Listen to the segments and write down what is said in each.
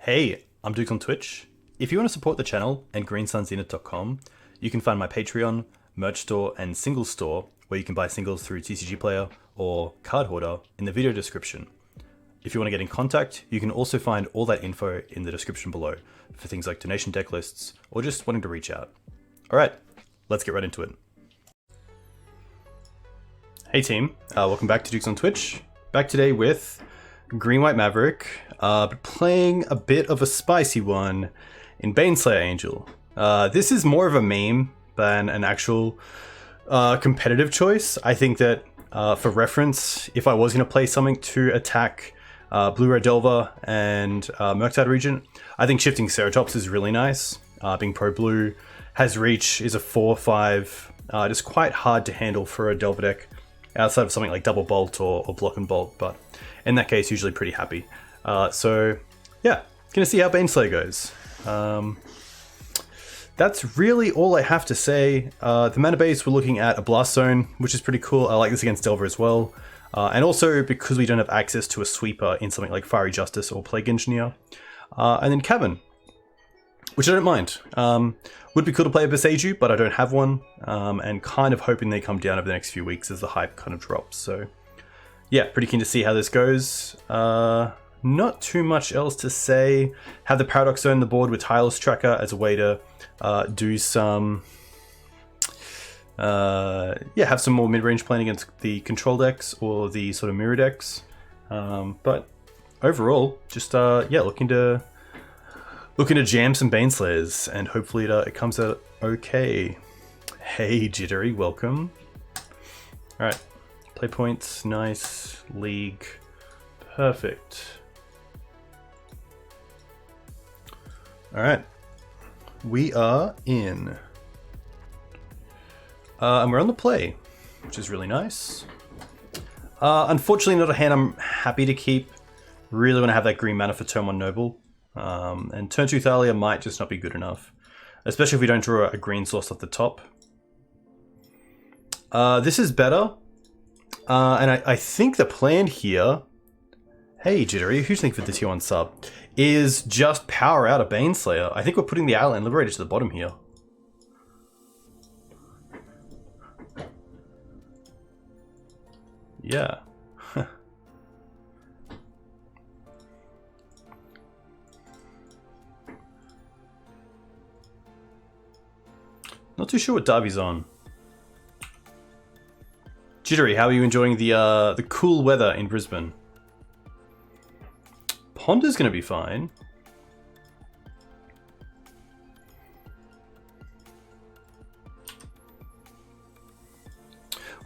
Hey, I'm Duke on Twitch. If you want to support the channel and greensunzenith.com, you can find my Patreon, merch store, and singles store where you can buy singles through TCG Player or Card Hoarder in the video description. If you want to get in contact, you can also find all that info in the description below for things like donation deck lists or just wanting to reach out. Alright, let's get right into it. Hey team, welcome back to Dukes on Twitch. Back today with Green-White Maverick, playing a bit of a spicy one in Baneslayer Angel. This is more of a meme than an actual competitive choice. I think that for reference, if I was going to play something to attack Blue-Red Delver and Murktide Regent, I think shifting Ceratops is really nice. Being pro-blue, has reach, is a 4/5, just quite hard to handle for a Delver deck outside of something like Double Bolt or Block and Bolt, but in that case, usually pretty happy. So yeah, gonna see how Baneslayer goes. That's really all I have to say. The mana base, we're looking at a Blast Zone, which is pretty cool. I like this against Delver as well. And also because we don't have access to a sweeper in something like Fiery Justice or Plague Engineer. And then Cavern, which I don't mind. Would be cool to play a Beseiju, but I don't have one. And kind of hoping they come down over the next few weeks as the hype kind of drops. So yeah, pretty keen to see how this goes. Not too much else to say. Have the Paradox Zone on the board with Tireless Tracker as a way to do some... have some more mid-range playing against the control decks or the sort of mirror decks. But overall, just looking to jam some Baneslayers, and hopefully it comes out okay. Hey Jittery, welcome. Alright, play points, nice, league, perfect. Alright, we are in. And we're on the play, which is really nice. Unfortunately not a hand I'm happy to keep. Really want to have that green mana for turn 1 Noble. And turn 2 Thalia might just not be good enough. Especially if we don't draw a green source off the top. This is better. And I think the plan here... Hey Jittery, who's looking for the tier 1 sub? Is just power out a Baneslayer. I think we're putting the Outland Liberator to the bottom here. Yeah. Not too sure what Darby's on. Jittery, how are you enjoying the cool weather in Brisbane? Ponder's gonna be fine.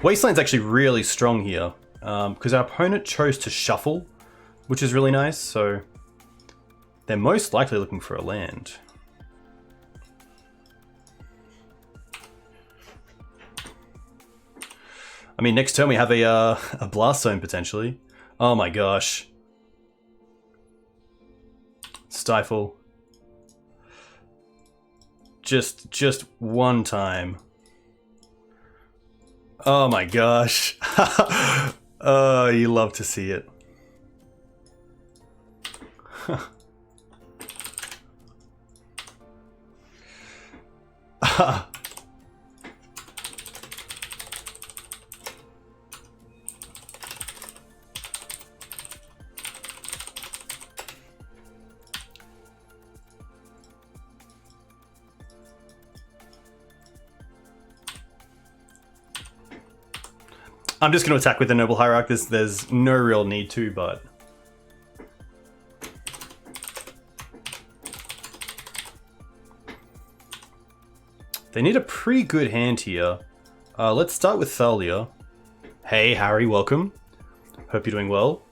Wasteland's actually really strong here, because our opponent chose to shuffle, which is really nice, so they're most likely looking for a land. I mean, next turn we have a Blast Zone potentially. Oh my gosh. Stifle. Just one time. Oh my gosh. Oh, you love to see it. I'm just going to attack with the Noble Hierarch. There's no real need to, but... They need a pretty good hand here. Let's start with Thalia. Hey Harry, welcome. Hope you're doing well.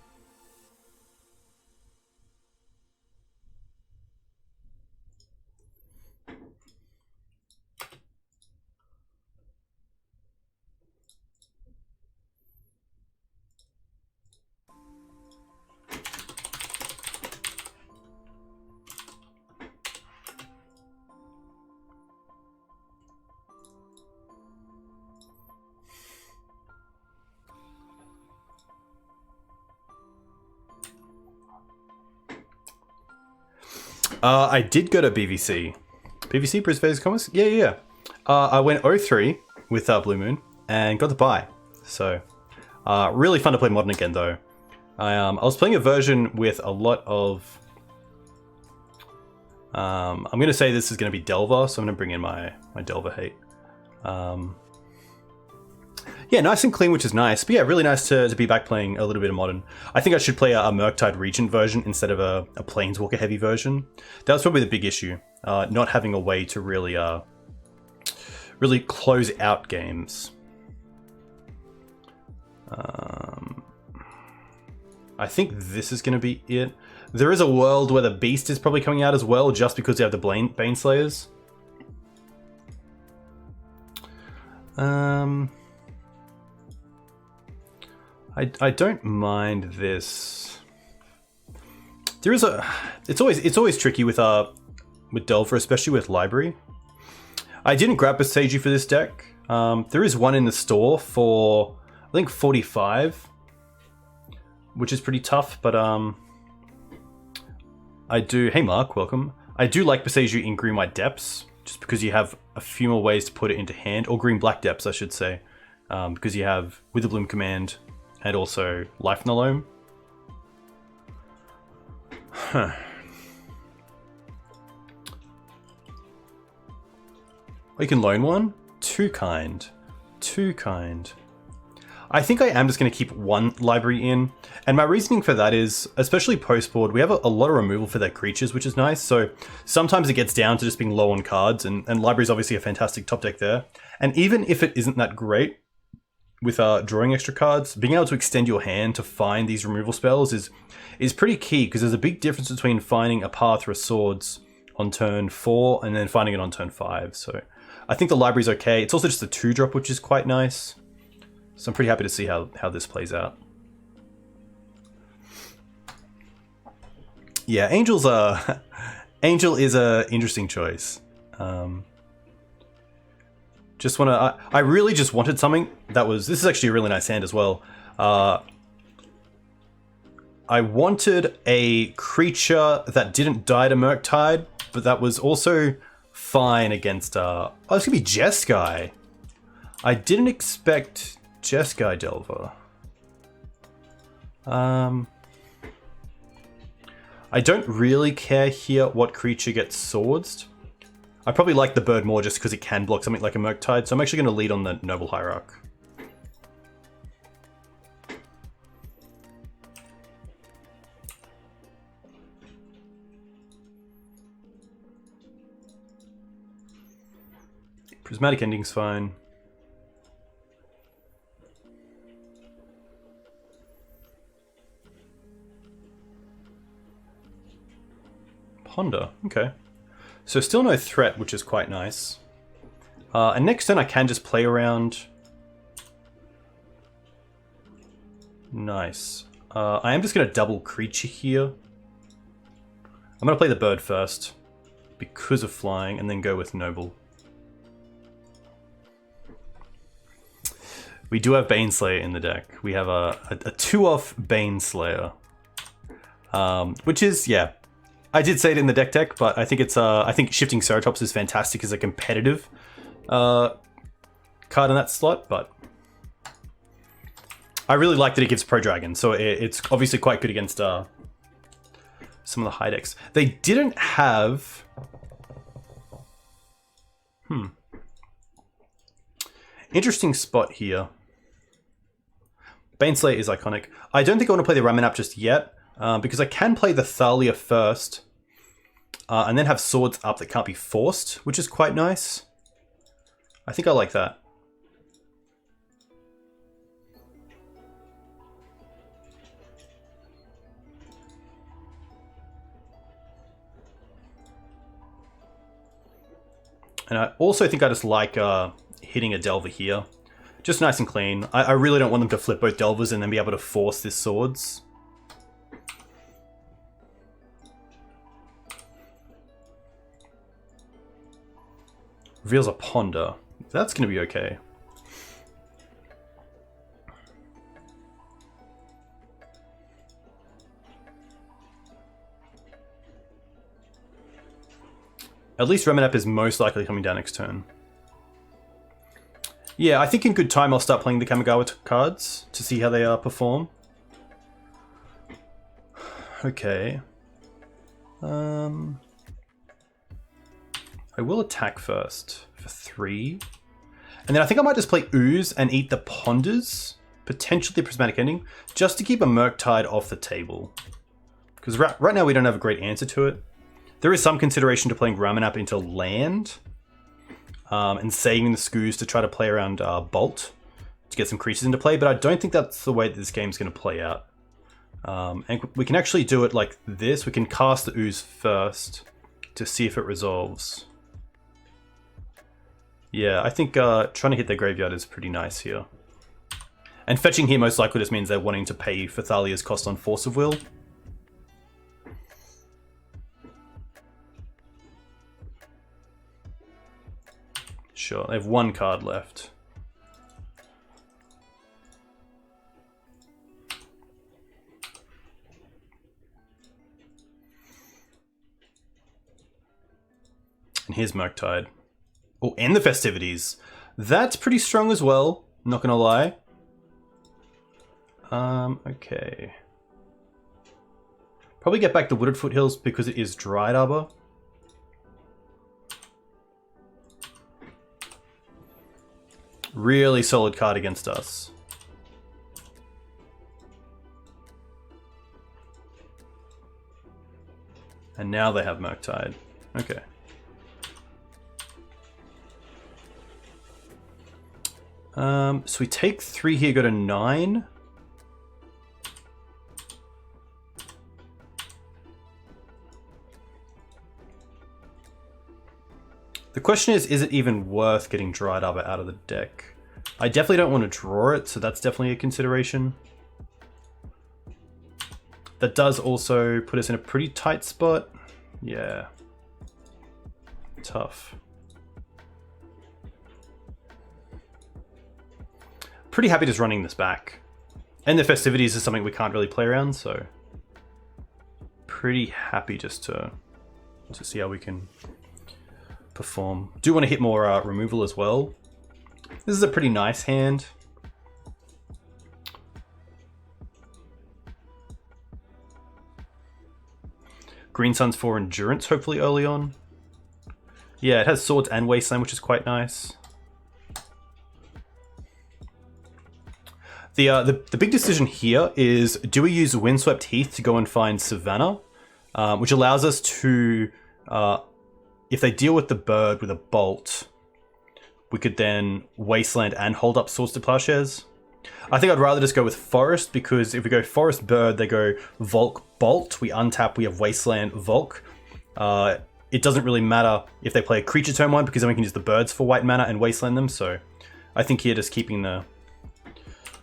I did go to BVC. BVC, Brisbane's Commerce? Yeah. I went 0-3 with Blue Moon and got the bye. So, really fun to play Modern again, though. I was playing a version with a lot of... I'm going to say this is going to be Delver, so I'm going to bring in my Delver hate. Yeah, nice and clean, which is nice. But yeah, really nice to be back playing a little bit of Modern. I think I should play a Murktide Regent version instead of a Planeswalker heavy version. That was probably the big issue. Not having a way to really really close out games. I think this is going to be it. There is a world where the Beast is probably coming out as well, just because you have the Baneslayers. I don't mind this. There is a... It's always tricky with Delver, especially with Library. I didn't grab Baseju for this deck. There is one in the store for, I think, 45, which is pretty tough, but I do... Hey Mark, welcome. I do like Baseju in Green-White Depths, just because you have a few more ways to put it into hand, or Green-Black Depths, I should say, because you have Witherbloom Command and also Life in the Loam. Huh. Oh, you can loan one? Too kind. Too kind. I think I am just going to keep one library in. And my reasoning for that is, especially post-board, we have a lot of removal for their creatures, which is nice. So sometimes it gets down to just being low on cards, and library is obviously a fantastic top deck there. And even if it isn't that great with drawing extra cards, being able to extend your hand to find these removal spells is pretty key, because there's a big difference between finding a Path or a Swords on turn 4 and then finding it on turn 5. So I think the library's okay. It's also just a 2-drop, which is quite nice. So I'm pretty happy to see how this plays out. Yeah, Angel is a interesting choice. I really just wanted something that was... This is actually a really nice hand as well. I wanted a creature that didn't die to Murktide, but that was also fine against... Oh, it's gonna be Jeskai. I didn't expect Jeskai Delver. I don't really care here what creature gets swords. I probably like the bird more just because it can block something like a Murktide, so I'm actually going to lead on the Noble Hierarch. Prismatic Ending's fine. Ponder, okay. So still no threat, which is quite nice. And next turn I can just play around. Nice. I am just going to double creature here. I'm going to play the bird first, because of flying, and then go with Noble. We do have Baneslayer in the deck. We have a 2-off Baneslayer. Which is, yeah. I did say it in the DeckTech, but I think it's I think Shifting Ceratops is fantastic as a competitive card in that slot, but I really like that it gives Pro Dragon, so it's obviously quite good against some of the high decks. They didn't have... Interesting spot here. Baneslayer is iconic. I don't think I want to play the Ramanap just yet, because I can play the Thalia first, and then have swords up that can't be forced, which is quite nice. I think I like that. And I also think I just like hitting a Delver here. Just nice and clean. I really don't want them to flip both Delvers and then be able to force this swords. Reveals a Ponder. That's going to be okay. At least Reminap is most likely coming down next turn. Yeah, I think in good time I'll start playing the Kamigawa cards to see how they perform. Okay. I will attack first for 3. And then I think I might just play Ooze and eat the Ponders, potentially Prismatic Ending, just to keep a Murktide off the table. Because right now we don't have a great answer to it. There is some consideration to playing Ramanap into land, and saving the Skoos to try to play around Bolt to get some creatures into play, but I don't think that's the way that this game's going to play out. And we can actually do it like this. We can cast the Ooze first to see if it resolves. Yeah, I think trying to hit their graveyard is pretty nice here. And fetching here most likely just means they're wanting to pay for Thalia's cost on Force of Will. Sure, they have 1 card left. And here's Murktide. Oh, and the Festivities. That's pretty strong as well, not gonna lie. Okay. Probably get back the Wooded Foothills because it is Dryad Arbor. Really solid card against us. And now they have Murktide. Okay. So we take 3 here, go to 9. The question is it even worth getting Dryad Arbor out of the deck? I definitely don't want to draw it, so that's definitely a consideration. That does also put us in a pretty tight spot. Yeah. Tough. Pretty happy just running this back. And the Festivities is something we can't really play around, so pretty happy just to see how we can perform. Do want to hit more removal as well. This is a pretty nice hand. Green Sun's for Endurance, hopefully early on. Yeah, it has Swords and Wasteland, which is quite nice. The big decision here is, do we use Windswept Heath to go and find Savannah, which allows us to, if they deal with the bird with a bolt, we could then Wasteland and hold up Swords to Plowshares. I think I'd rather just go with Forest, because if we go Forest Bird, they go Volk Bolt, we untap, we have Wasteland Volk. It doesn't really matter if they play a creature turn 1, because then we can use the birds for white mana and Wasteland them, so I think here just keeping the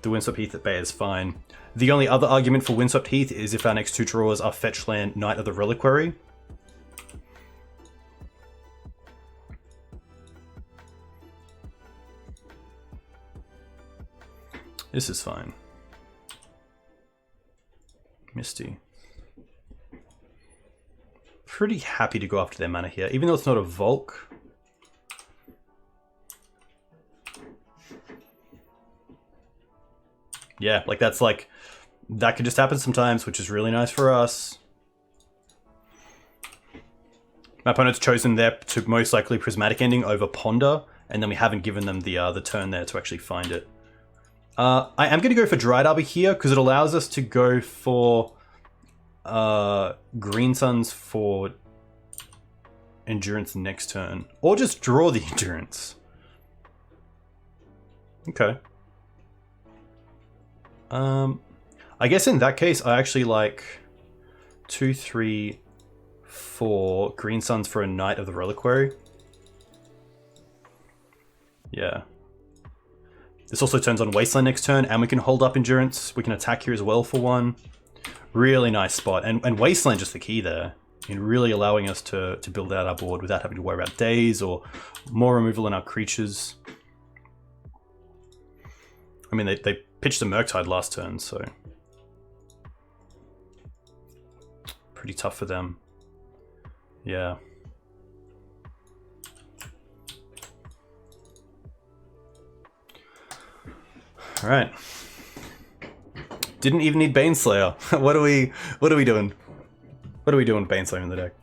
Windswept Heath at bay is fine. The only other argument for Windswept Heath is if our next 2 draws are Fetch Land, Knight of the Reliquary. This is fine. Misty. Pretty happy to go after their mana here, even though it's not a Volk. Yeah, like that could just happen sometimes, which is really nice for us. My opponent's chosen there to most likely Prismatic Ending over Ponder, and then we haven't given them the turn there to actually find it. I am going to go for Dryad Arbor here, because it allows us to go for Green Suns for Endurance next turn. Or just draw the Endurance. Okay. I guess in that case, I actually like 2, 3, 4 Green Suns for a Knight of the Reliquary. Yeah. This also turns on Wasteland next turn, and we can hold up Endurance. We can attack here as well for 1. Really nice spot. And Wasteland just the key there, in really allowing us to build out our board without having to worry about days or more removal in our creatures. I mean, they pitched a Murktide last turn, so pretty tough for them. Yeah. Alright. Didn't even need Baneslayer. What are we doing? What are we doing with Baneslayer in the deck?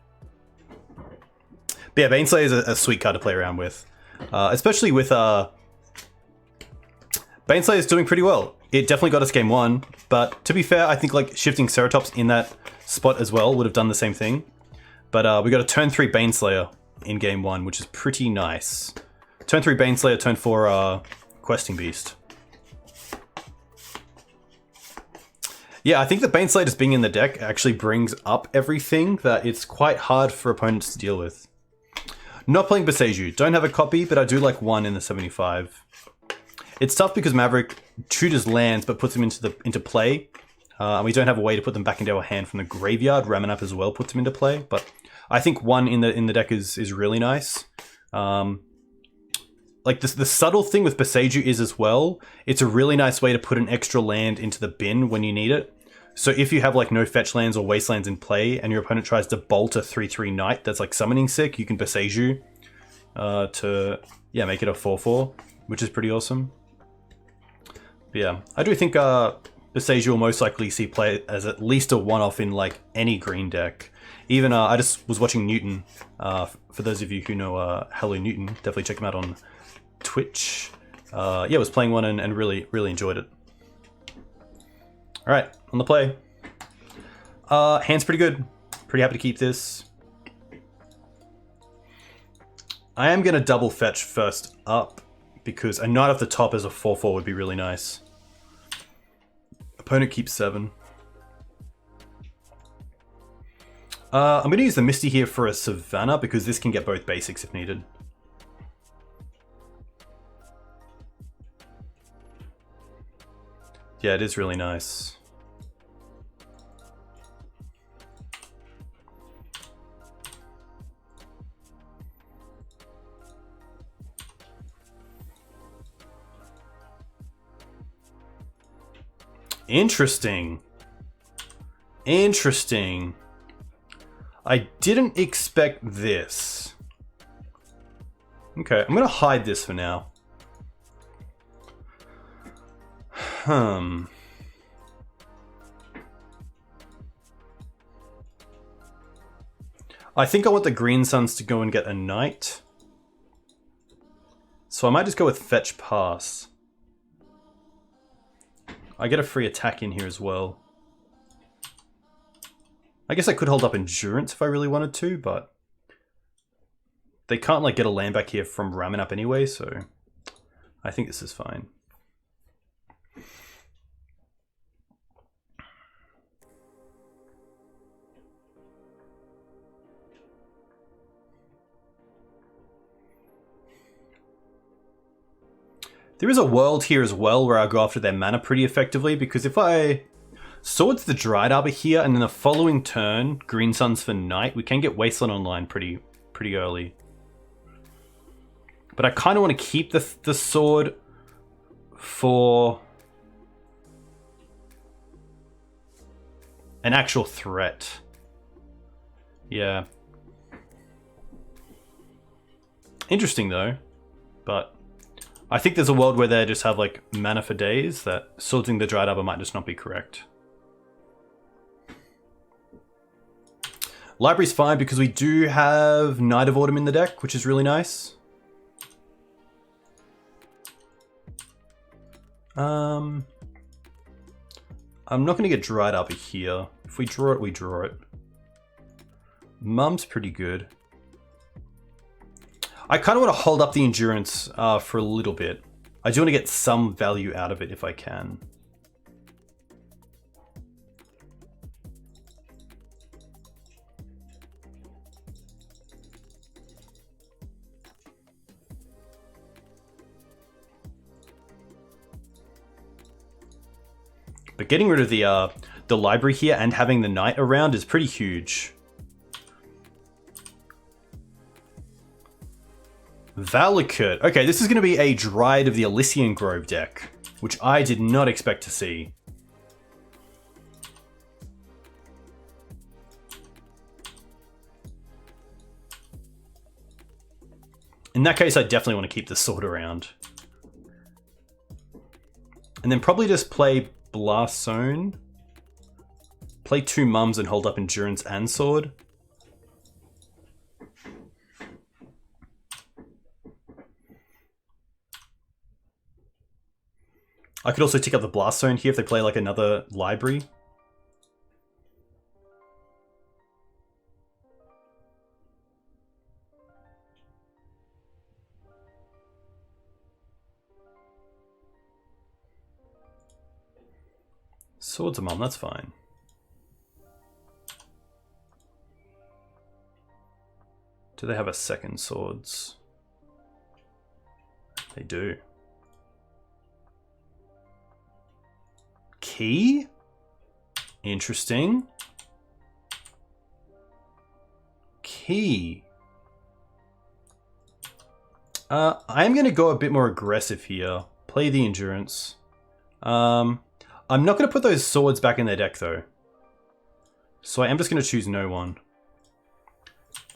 But yeah, Baneslayer is a sweet card to play around with. Especially with Baneslayer is doing pretty well. It definitely got us game 1, but to be fair, I think like shifting Ceratops in that spot as well would have done the same thing. But we got a turn 3 Baneslayer in game 1, which is pretty nice. Turn 3 Baneslayer, turn 4 Questing Beast. Yeah, I think that Baneslayer just being in the deck actually brings up everything that it's quite hard for opponents to deal with. Not playing Boseiju. Don't have a copy, but I do like one in the 75. It's tough because Maverick tutors lands but puts them into play. And we don't have a way to put them back into our hand from the graveyard. Ramanap as well puts them into play, but I think one in the deck is really nice. Like the subtle thing with Boseiju is as well, it's a really nice way to put an extra land into the bin when you need it. So if you have like no fetch lands or wastelands in play and your opponent tries to bolt a 3/3 knight that's like summoning sick, you can Boseiju to make it a 4/4, which is pretty awesome. But yeah, I do think Boseiju will most likely see play as at least a one-off in like any green deck. Even I just was watching Newton. For those of you who know Hello Newton, definitely check him out on Twitch. Yeah, was playing one and really enjoyed it. All right, on the play. Hand's pretty good. Pretty happy to keep this. I am gonna double fetch first up because a knight off the top as a 4/4 would be really nice. Opponent keeps 7. I'm gonna use the Misty here for a Savannah because this can get both basics if needed. Yeah, it is really nice. Interesting. Interesting. I didn't expect this. Okay, I'm gonna hide this for now. I think I want the Green Suns to go and get a knight. So I might just go with fetch pass. I get a free attack in here as well. I guess I could hold up endurance if I really wanted to, but they can't like get a land back here from ramming up anyway, so I think this is fine. There is a world here as well where I go after their mana pretty effectively, because if I Swords the Dryad Arbor here and then the following turn, Green Suns for Knight, we can get Wasteland online pretty early. But I kind of want to keep the sword for an actual threat. Yeah. Interesting though, but I think there's a world where they just have like mana for days that Swordsing the Dryad Arbor might just not be correct. Library's fine because we do have Knight of Autumn in the deck, which is really nice. I'm not going to get Dryad Arbor here. If we draw it, we draw it. Mum's pretty good. I kind of want to hold up the endurance for a little bit. I do want to get some value out of it if I can. But getting rid of the library here and having the knight around is pretty huge. Valakut. Okay, this is going to be a Dryad of the Elysian Grove deck, which I did not expect to see. In that case, I definitely want to keep the sword around. And And then probably just play Blast Zone. Play 2 mums and hold up Endurance and Sword. I could also tick up the Blast Zone here if they play like another library. Swords a mum, that's fine. Do they have a second swords? They do. Key? Interesting. Key. I'm going to go a bit more aggressive here. Play the Endurance. I'm not going to put those swords back in their deck though. So I am just going to choose no one.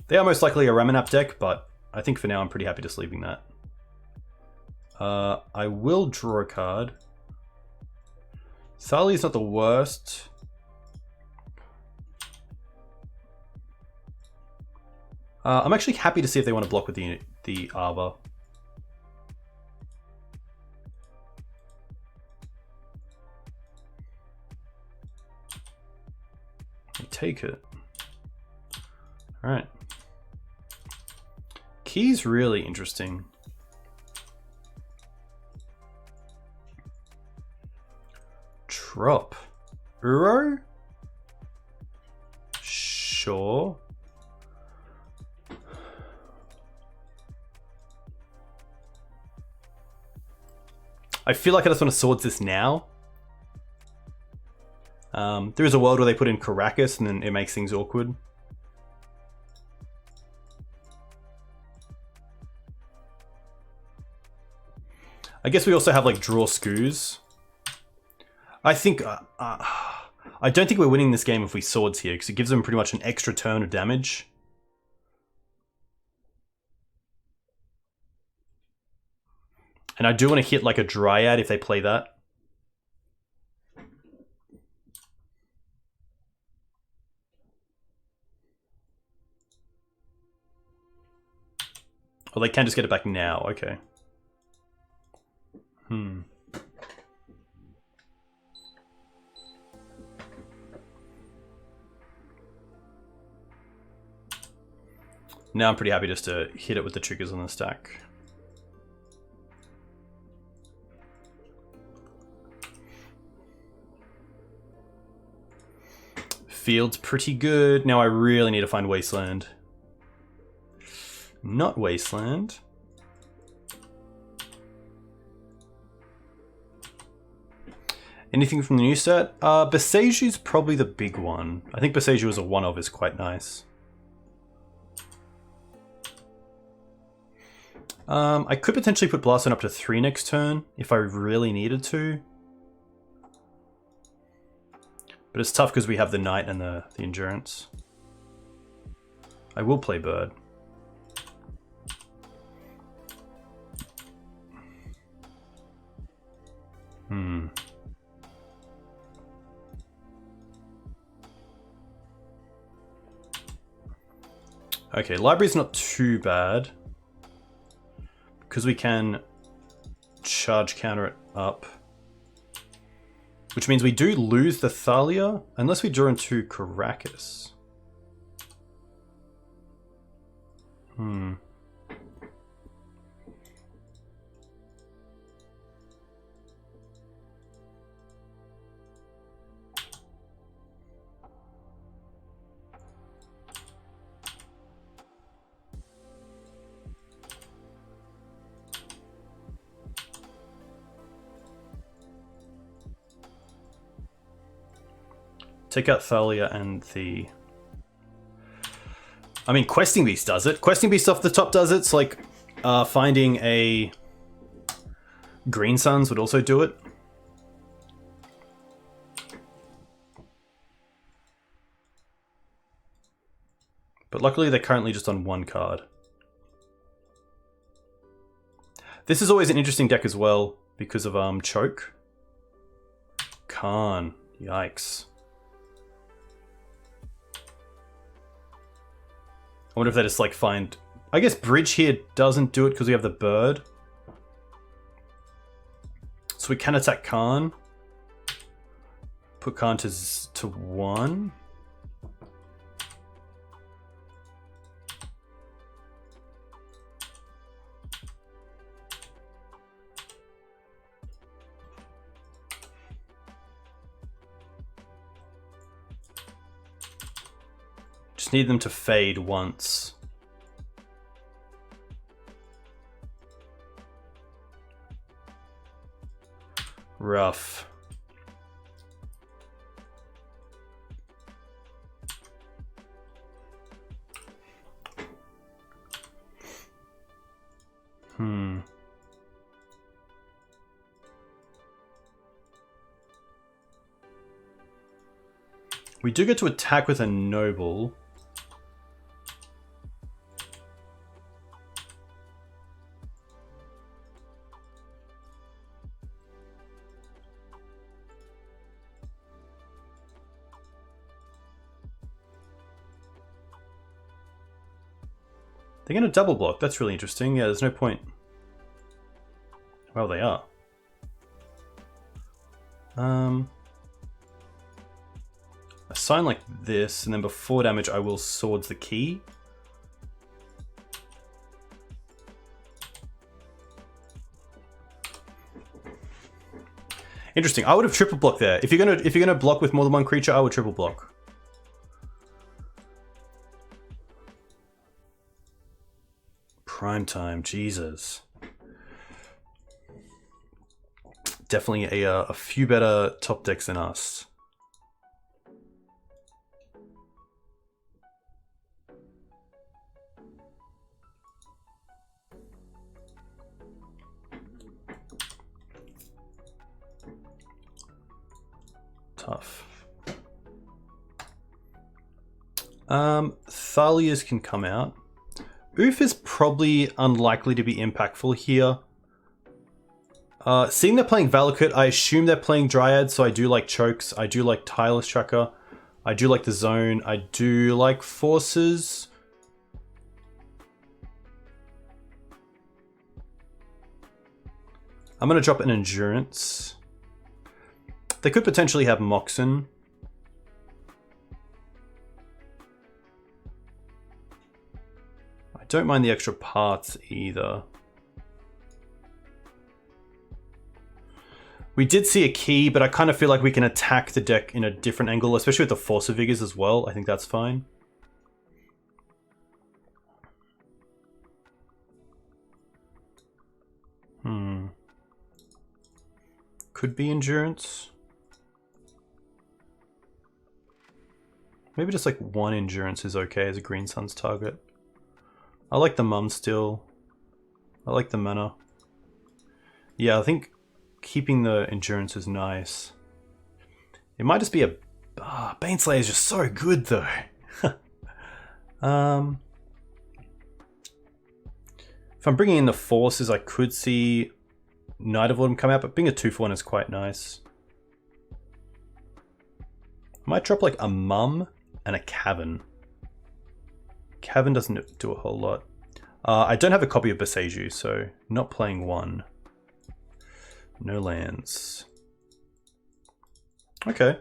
They are most likely a Ramanap deck, but I think for now I'm pretty happy just leaving that. I will draw a card. Thalia is not the worst. I'm actually happy to see if they want to block with the Arbor. I take it. Alright. Key's really interesting. Drop. Uro? Sure. I feel like I just want to swords this now. There is a world where they put in Caracas and then it makes things awkward. I guess we also have like draw Skoos. I think I don't think we're winning this game if we swords here because it gives them pretty much an extra turn of damage. And I do want to hit like a Dryad if they play that. Well, they can just get it back now. Okay. Now I'm pretty happy just to hit it with the triggers on the stack. Field's pretty good. Now I really need to find Wasteland. Not Wasteland. Anything from the new set? Besaiju's probably the big one. I think Besaiju as a one-of is quite nice. I could potentially put Blast Zone up to 3 next turn if I really needed to. But it's tough because we have the Knight and the Endurance. I will play Bird. Okay, library's not too bad. Because we can charge counter it up. Which means we do lose the Thalia, unless we draw into Caracas. Take out Thalia and the... I mean, Questing Beast does it. Questing Beast off the top does it. It's like finding a Green Suns would also do it. But luckily they're currently just on 1 card. This is always an interesting deck as well because of Choke. Khan. Yikes. I wonder if they just like find... I guess Bridge here doesn't do it because we have the bird. So we can attack Khan. Put Khan to 1. Just need them to fade once. Rough. We do get to attack with a noble. They're going to double block. That's really interesting. Yeah, there's no point. Well, they are. A sign like this, and then before damage, I will Swords the Key. Interesting. I would have triple blocked there. If you're gonna block with more than one creature, I would triple block. Prime time, Jesus. Definitely a few better top decks than us. Tough. Thalia's can come out. Oof is probably unlikely to be impactful here. Seeing they're playing Valakut, I assume they're playing Dryad, so I do like Chokes, I do like Tireless Tracker, I do like the Zone, I do like Forces. I'm going to drop an Endurance. They could potentially have Moxen. I don't mind the extra parts either. We did see a key, but I kind of feel like we can attack the deck in a different angle, especially with the Force of Vigors as well. I think that's fine. Could be Endurance. Maybe just like one Endurance is okay as a Green Sun's target. I like the Mum still. I like the mana. Yeah, I think keeping the Endurance is nice. It might just be a... Baneslayer is just so good though. If I'm bringing in the Forces, I could see Night of Autumn come out, but being a 2-for-1 is quite nice. I might drop like a Mum and a Cavern. Cavern doesn't do a whole lot. I don't have a copy of Boseiju, so not playing one. No lands. Okay.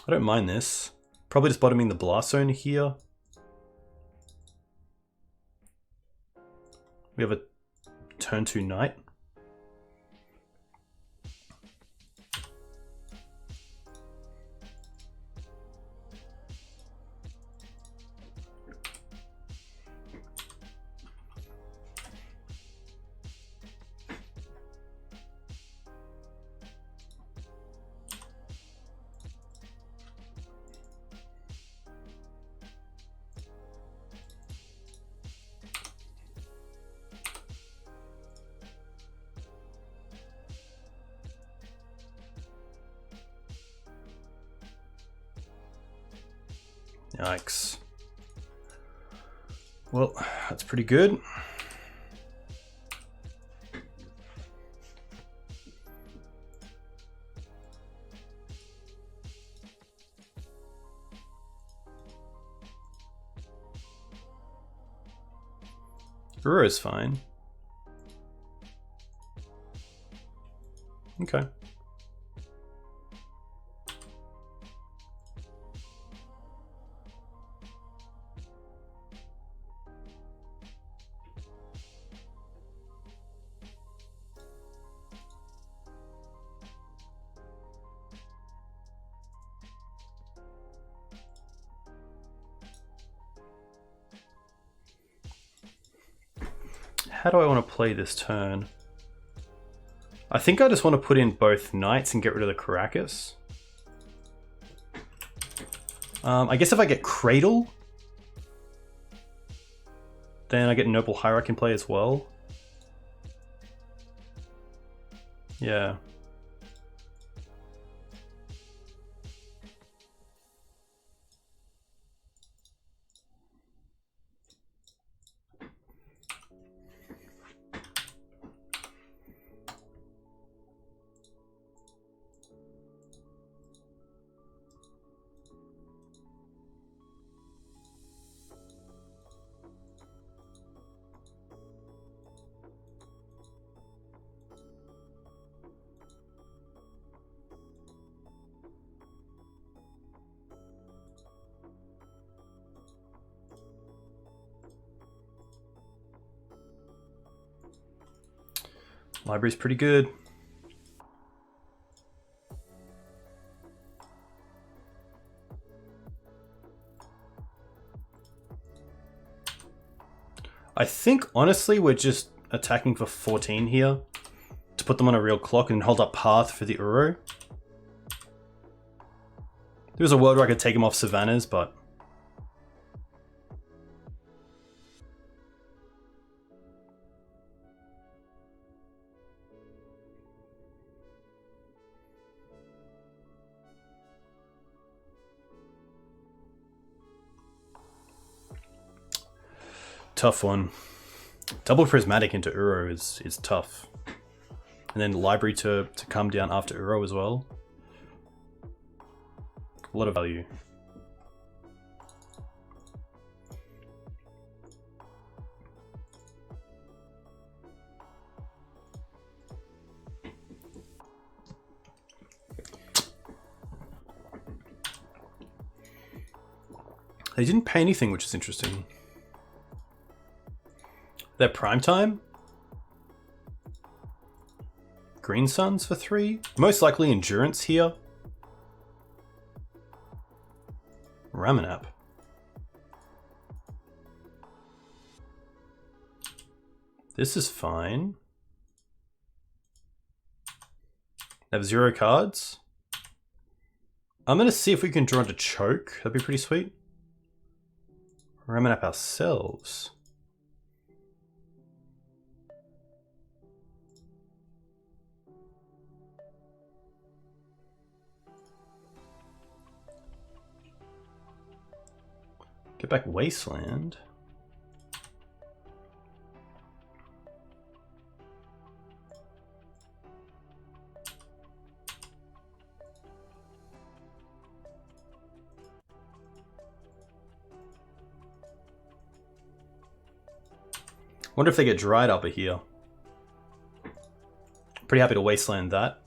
I don't mind this. Probably just bottoming the Blast Zone here. We have a turn 2 Knight. Yikes. Well, that's pretty good. Uro's fine. Okay. How do I want to play this turn? I think I just want to put in both knights and get rid of the Caracas. I guess if I get Cradle, then I get Noble Hierarch in play as well. Yeah. Library's pretty good. I think, honestly, we're just attacking for 14 here to put them on a real clock and hold up path for the Uro. There's a world where I could take him off Savannahs, but... tough one. Double Prismatic into Uro is tough. And then Library to come down after Uro as well. A lot of value. They didn't pay anything, which is interesting. They're prime time. Green Suns for 3. Most likely Endurance here. Ramanap. This is fine. They have 0 cards. I'm going to see if we can draw into Choke. That'd be pretty sweet. Ramanap ourselves. Get back Wasteland. Wonder if they get Dryad Upper here. Pretty happy to Wasteland that.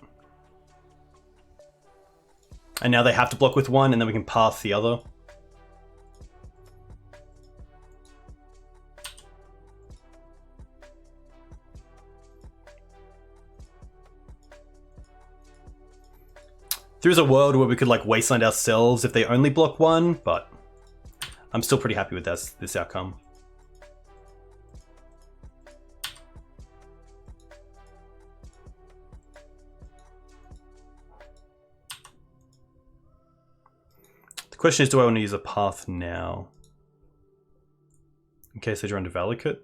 And now they have to block with one, and then we can path the other. There's a world where we could like Wasteland ourselves if they only block one, but I'm still pretty happy with this outcome. The question is, do I want to use a path now? In case they draw into Valakut?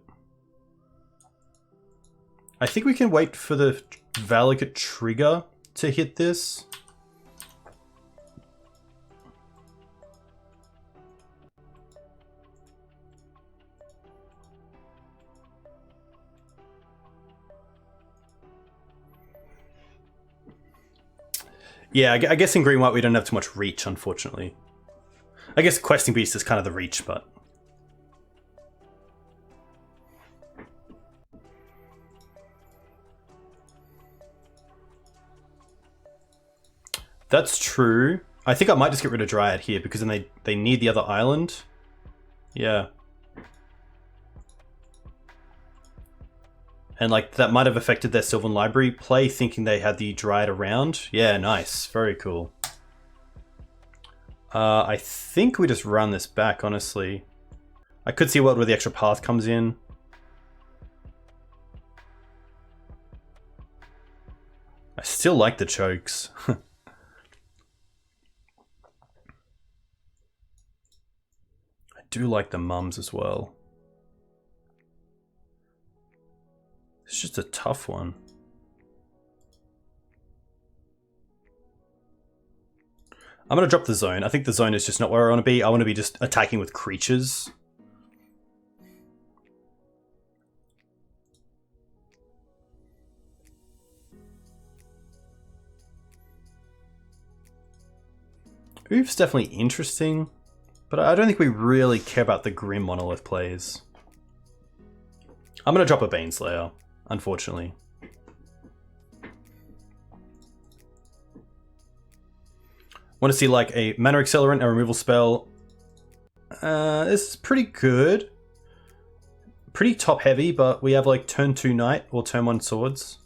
I think we can wait for the Valakut trigger to hit this. Yeah, I guess in green-white we don't have too much reach, unfortunately. I guess Questing Beast is kind of the reach, but... That's true. I think I might just get rid of Dryad here because then they need the other island. Yeah. And like that might have affected their Sylvan Library play, thinking they had the Dryad around. Yeah, nice. Very cool. I think we just run this back, honestly. I could see a world where the extra path comes in. I still like the chokes. I do like the mums as well. It's just a tough one. I'm going to drop the zone. I think the zone is just not where I want to be. I want to be just attacking with creatures. Oof's definitely interesting, but I don't think we really care about the Grim Monolith plays. I'm going to drop a Baneslayer, unfortunately. Want to see like a mana accelerant, a removal spell. This is pretty good. Pretty top heavy, but we have like turn 2 knight or turn 1 swords.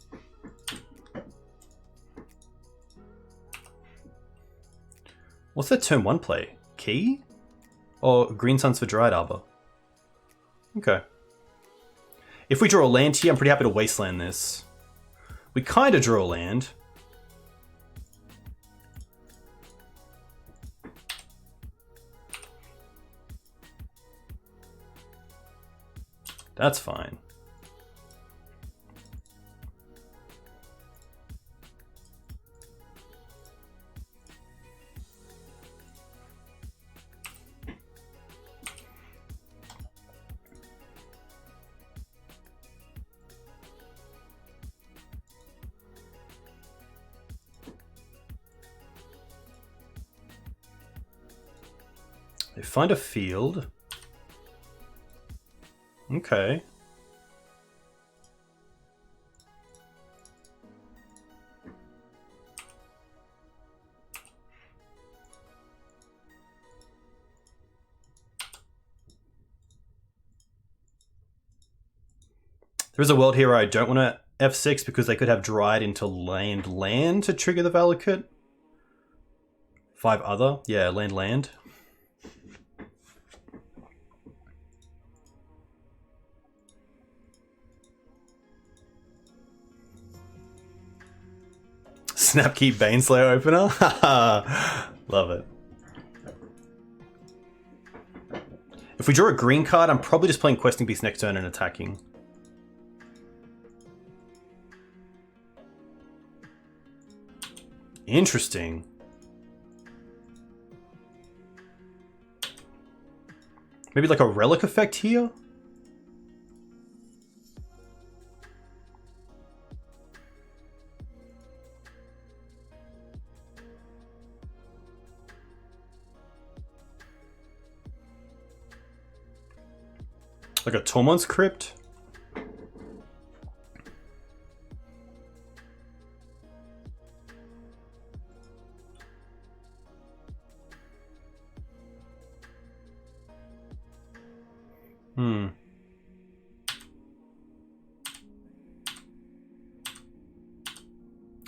What's that turn 1 play? Key? Or Green Suns for Dryad Arbor? Okay. If we draw a land here, I'm pretty happy to wasteland this. We kind of draw a land. That's fine. They find a field. Okay. There's a world here where I don't want to F6 because they could have Dryad into land to trigger the Valakut. 5 other. Yeah, land. Snapkeep Baneslayer opener? Love it. If we draw a green card, I'm probably just playing Questing Beast next turn and attacking. Interesting. Maybe like a relic effect here? Like a Tormod's Crypt?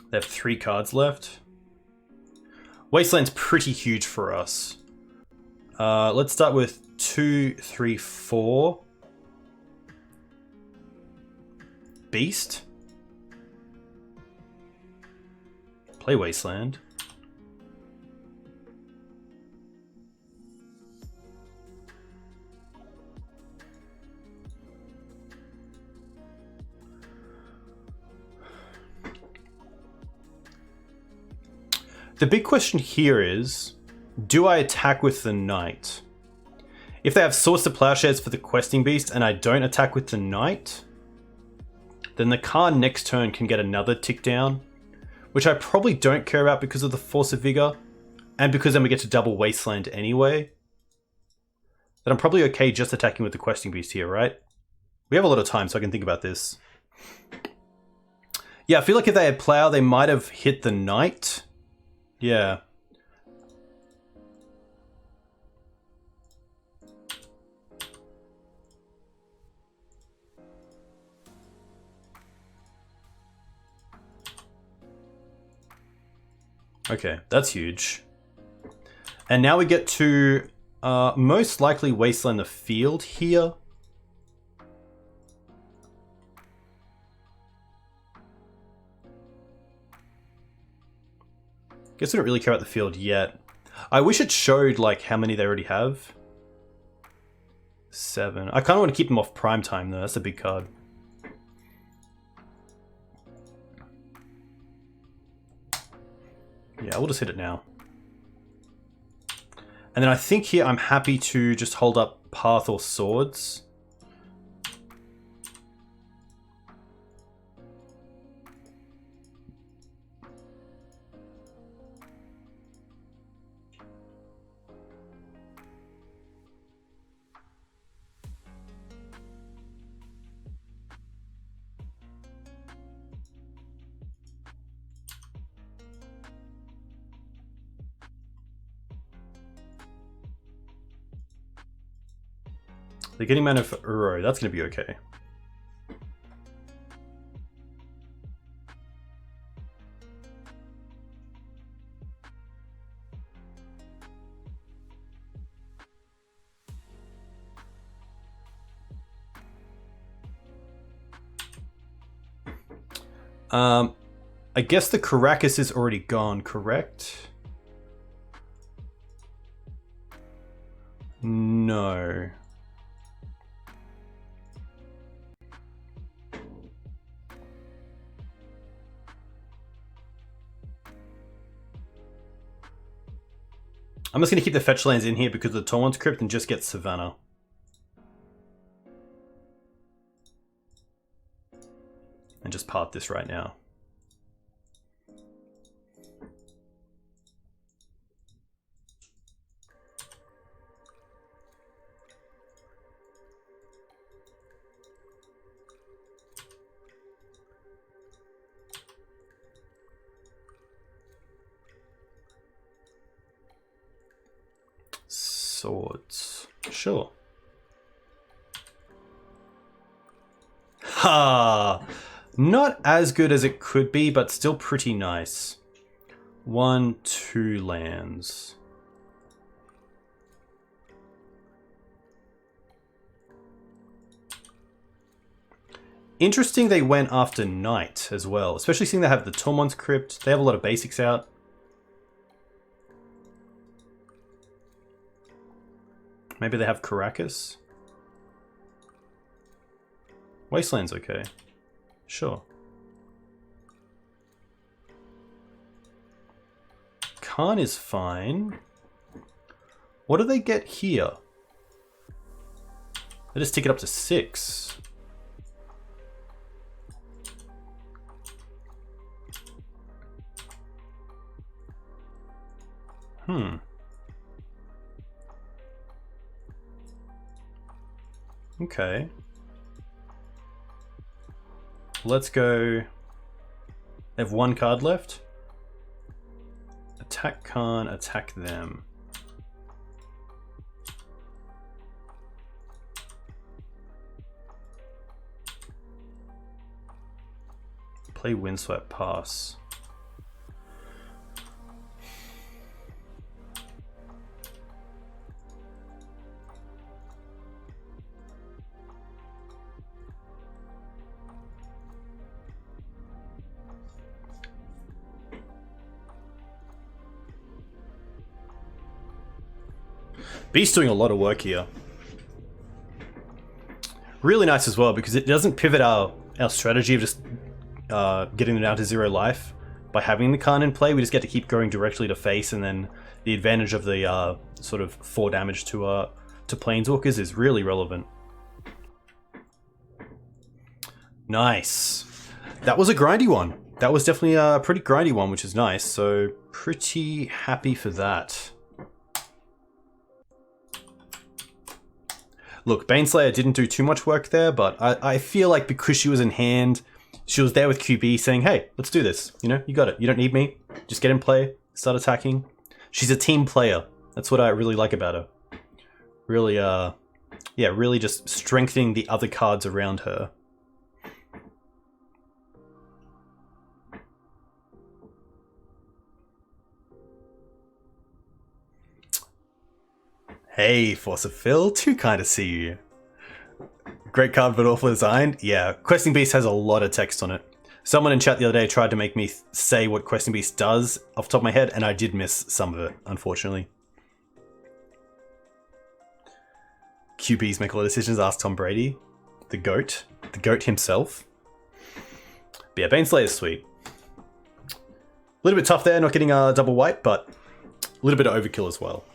They have 3 cards left. Wasteland's pretty huge for us. Let's start with 2, 3, 4. Beast. Play Wasteland. The big question here is, do I attack with the Knight? If they have Swords to Plowshares for the Questing Beast and I don't attack with the Knight, then the card next turn can get another tick down, which I probably don't care about because of the Force of Vigor, and because then we get to double Wasteland anyway. Then I'm probably okay just attacking with the Questing Beast here, right? We have a lot of time, so I can think about this. Yeah, I feel like if they had Plow, they might have hit the Knight, Yeah. Okay, that's huge. And now we get to most likely wasteland the field here. Guess we don't really care about the field yet. I wish it showed like how many they already have. 7. I kind of want to keep them off prime time though. That's a big card. Yeah, we'll just hit it now. And then I think here I'm happy to just hold up Path or Swords. They're getting mana for Uro. That's going to be okay. I guess the Caracas is already gone, correct? No. I'm just going to keep the fetch lands in here because of the Tormod's Crypt and just get Savannah. And just part this right now. Swords. Sure. Ha! Not as good as it could be, but still pretty nice. 1, 2 lands. Interesting they went after Knight as well, especially seeing they have the Tormod's Crypt. They have a lot of basics out. Maybe they have Caracas. Wasteland's okay. Sure. Khan is fine. What do they get here? They just take it up to 6. Okay. Let's go. They have 1 card left. Attack Khan, attack them. Play Windswept, pass. Beast's doing a lot of work here. Really nice as well because it doesn't pivot our strategy of just getting them down to 0 life. By having the Khan in play, we just get to keep going directly to face, and then the advantage of the sort of 4 damage to Planeswalkers is really relevant. Nice. That was a grindy one. That was definitely a pretty grindy one, which is nice. So pretty happy for that. Look, Baneslayer didn't do too much work there, but I feel like because she was in hand, she was there with QB saying, hey, let's do this. You know, you got it. You don't need me. Just get in play, start attacking. She's a team player. That's what I really like about her. Really, yeah, really just strengthening the other cards around her. Hey, Force of Phil, too kind to see you. Great card, but awful designed. Yeah, Questing Beast has a lot of text on it. Someone in chat the other day tried to make me say what Questing Beast does off the top of my head, and I did miss some of it, unfortunately. QBs make a lot of decisions, ask Tom Brady. The GOAT. The GOAT himself. But yeah, Baneslayer's sweet. A little bit tough there, not getting a double white, but a little bit of overkill as well.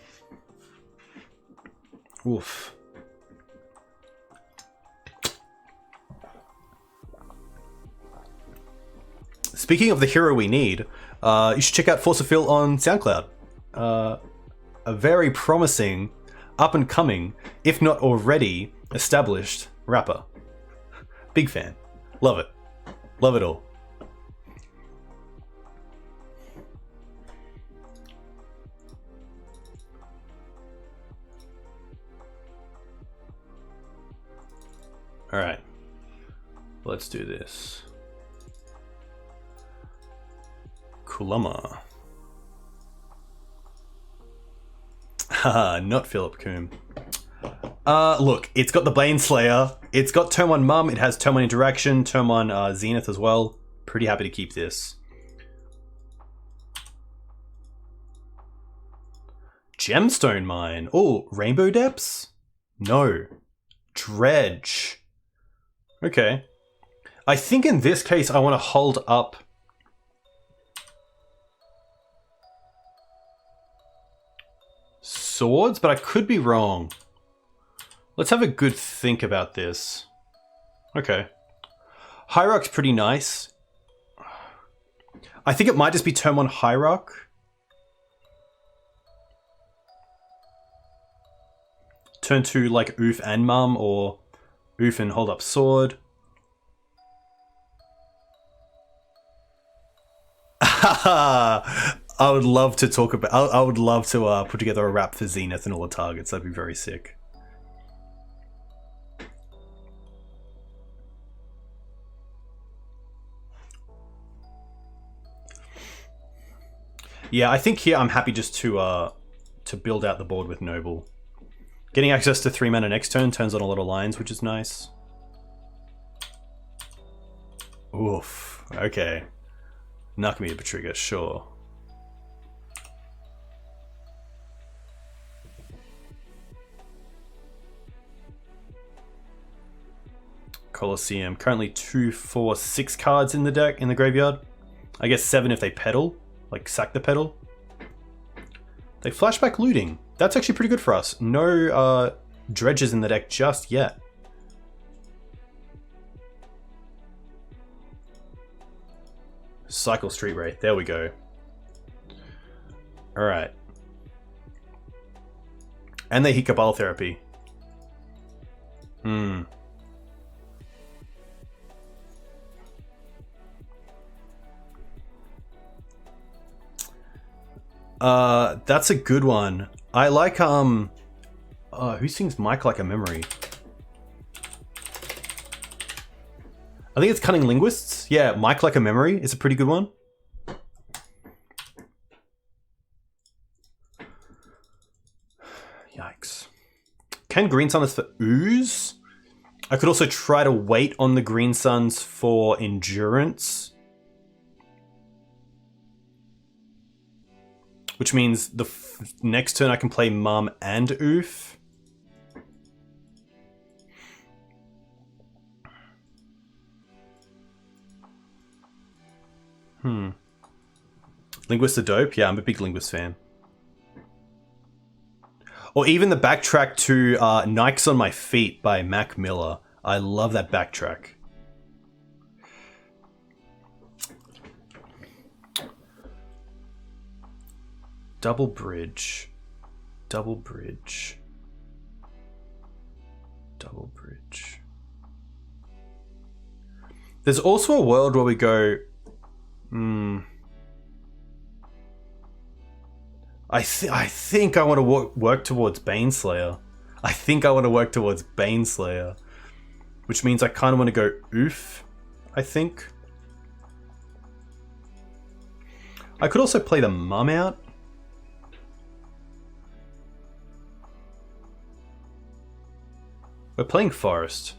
Oof. Speaking of the hero we need, you should check out Force of Phil on SoundCloud. A very promising, up-and-coming, if not already established rapper. Big fan. Love it. Love it all. Alright. Let's do this. Kulama. Haha, not Philip Coombe. Look, it's got the Baneslayer. It's got turn 1 Mum. It has turn 1 Interaction, turn 1 Zenith as well. Pretty happy to keep this. Gemstone Mine. Oh, Rainbow Depths? No. Dredge. Okay. I think in this case I want to hold up Swords, but I could be wrong. Let's have a good think about this. Okay. Hierarch's pretty nice. I think it might just be turn 1 Hierarch. Turn 2 like Oof and Mum, or Oof and hold up Sword. I would love to talk about. I would love to put together a rap for Zenith and all the targets. That'd be very sick. Yeah, I think here I'm happy just to build out the board with Noble. Getting access to 3 mana next turn turns on a lot of lines, which is nice. Oof. Okay. Nakamiya Trigger, sure. Colosseum. Currently 2, 4, 6 cards in the deck, in the graveyard. I guess 7 if they pedal. Like, sack the pedal. They flashback looting. That's actually pretty good for us. No dredges in the deck just yet. Cycle Street Wraith. There we go. Alright. And they hit Cabal Therapy. That's a good one. I like, who sings Mike Like a Memory? I think it's Cunning Linguists. Yeah, Mike Like a Memory is a pretty good one. Yikes. Can Green Sun is for Ooze? I could also try to wait on the Green Suns for Endurance. Which means the next turn I can play Mum and Oof. Linguists are dope. Yeah, I'm a big Linguist fan. Or even the backtrack to Nikes on My Feet by Mac Miller. I love that backtrack. Double bridge. Double bridge. Double bridge. There's also a world where we go... I think I want to work towards Baneslayer. I think I want to work towards Baneslayer. Which means I kind of want to go oof, I think. I could also play the mum out. We're playing forest.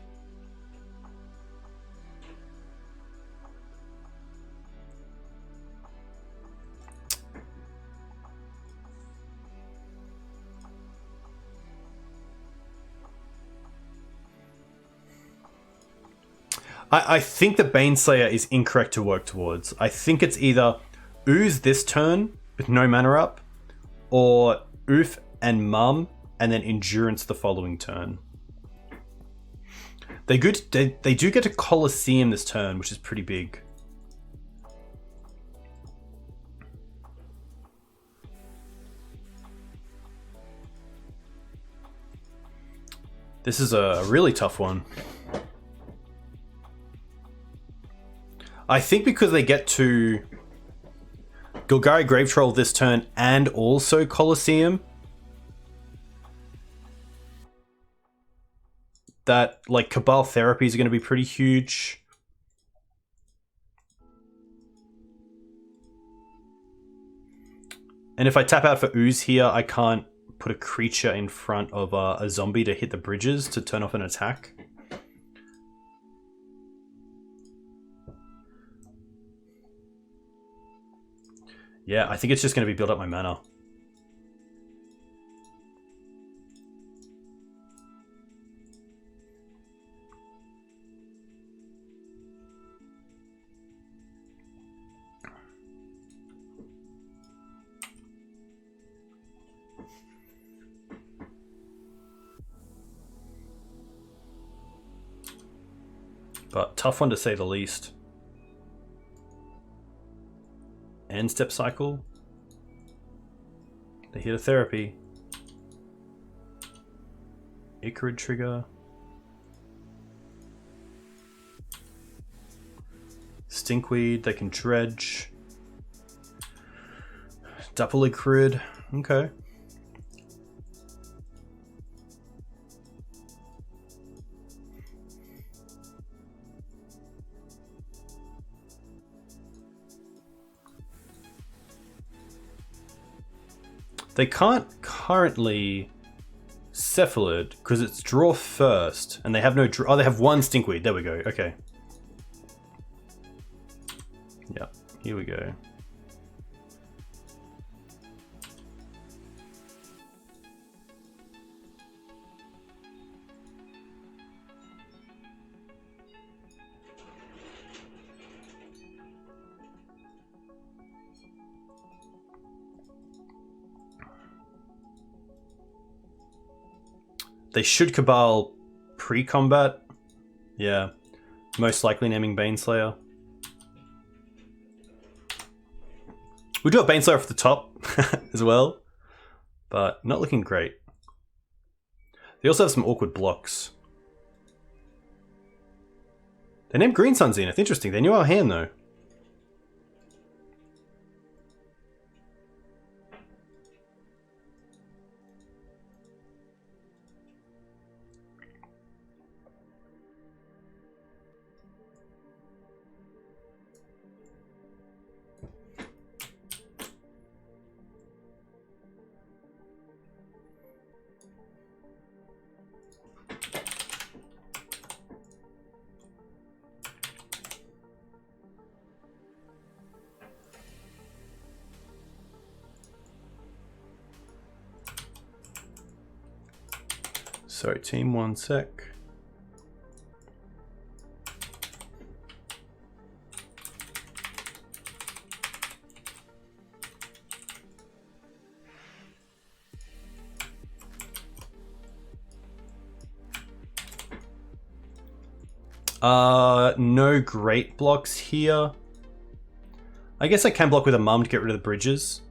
I think the Baneslayer is incorrect to work towards. I think it's either ooze this turn with no mana up, or oof and mum, and then endurance the following turn. They do get a Colosseum this turn, which is pretty big. This is a really tough one. I think because they get to Golgari Grave Troll this turn and also Colosseum, that like Cabal therapies are going to be pretty huge. And if I tap out for Ooze here, I can't put a creature in front of a zombie to hit the bridges to turn off an attack. Yeah, I think it's just going to be build up my mana. But tough one to say the least. End step cycle. They hit a therapy. Icarid trigger. Stinkweed, they can dredge. Double Icarid. Okay. They can't currently Cephalid because it's draw first, and they have no draw. Oh, they have one Stinkweed. There we go. Okay. Yeah, here we go. They should Cabal pre-combat. Yeah. Most likely naming Baneslayer. We do have Baneslayer off the top as well. But not looking great. They also have some awkward blocks. They named Green Sun Zenith. Interesting. They knew our hand though. Sorry, team, one sec. No great blocks here. I guess I can block with a mum to get rid of the bridges.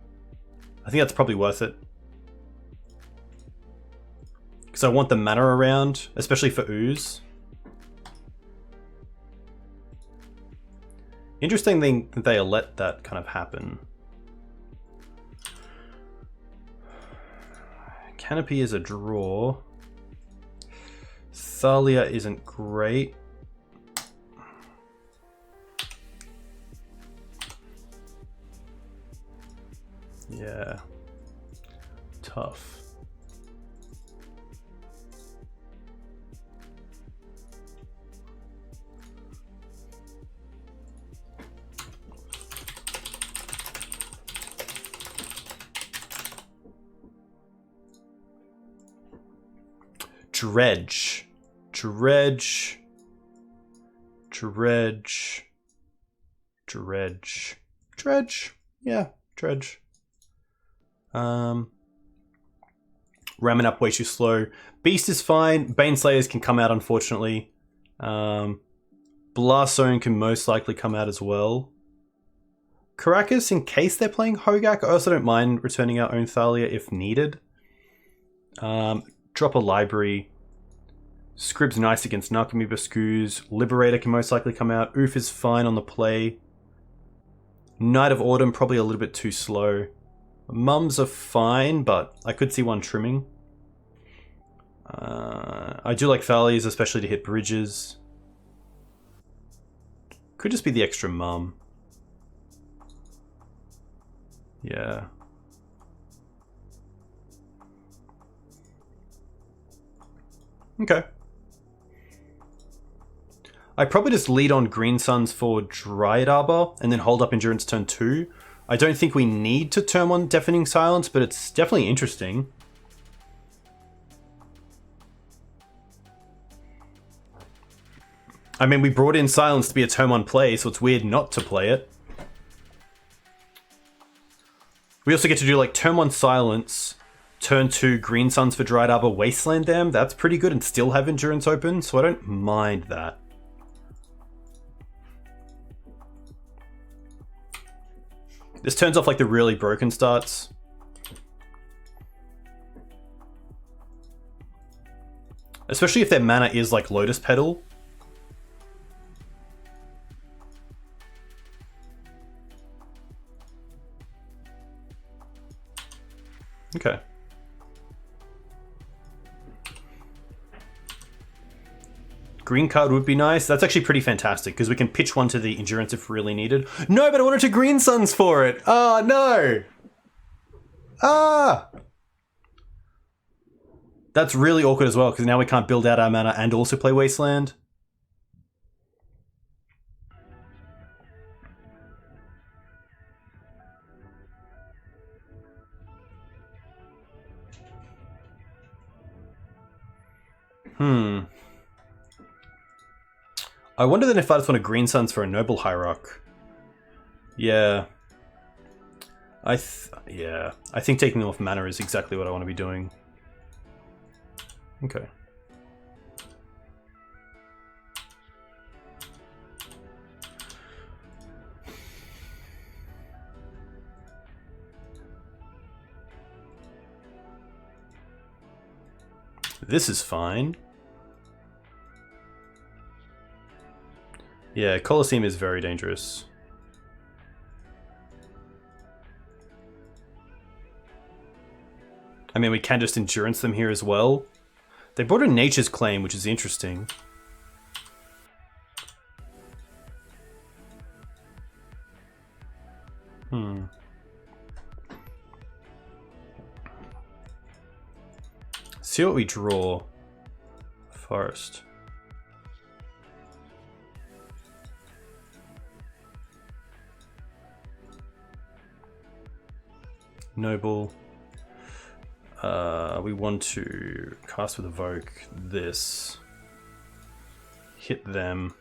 I think that's probably worth it. Because I want the mana around, especially for Ooze. Interesting thing that they let that kind of happen. Canopy is a draw. Thalia isn't great. Yeah. Tough. Dredge. Dredge. Dredge. Dredge. Dredge. Yeah, Dredge. Ramming up way too slow. Beast is fine. Baneslayers can come out, unfortunately. Blast Zone can most likely come out as well. Caracas, in case they're playing Hogak. I also don't mind returning our own Thalia if needed. Drop a library. Scrib's nice against Narcomoebascus. Liberator can most likely come out. Oof is fine on the play. Knight of Autumn, probably a little bit too slow. Mums are fine, but I could see one trimming. I do like Thalias, especially to hit bridges. Could just be the extra mum. Yeah. Okay. I probably just lead on Green Suns for Dryad Arbor and then hold up Endurance turn 2. I don't think we need to turn on Deafening Silence, but it's definitely interesting. I mean, we brought in Silence to be a turn 1 play, so it's weird not to play it. We also get to do like turn 1 Silence, turn 2 Green Suns for Dryad Arbor, Wasteland Dam. That's pretty good, and still have Endurance open, so I don't mind that. This turns off like the really broken starts. Especially if their mana is like Lotus Petal. Okay. Green card would be nice. That's actually pretty fantastic because we can pitch one to the Endurance if really needed. No, but I wanted to Green Suns for it. Oh, no. Ah. That's really awkward as well because now we can't build out our mana and also play Wasteland. I wonder then if I just want a Green Suns for a Noble Hierarch. Yeah. I think taking them off mana is exactly what I want to be doing. Okay. This is fine. Yeah, Colosseum is very dangerous. I mean, we can just Endurance them here as well. They brought in Nature's Claim, which is interesting. See what we draw. Forest. Noble. We want to cast with Evoke this. Hit them.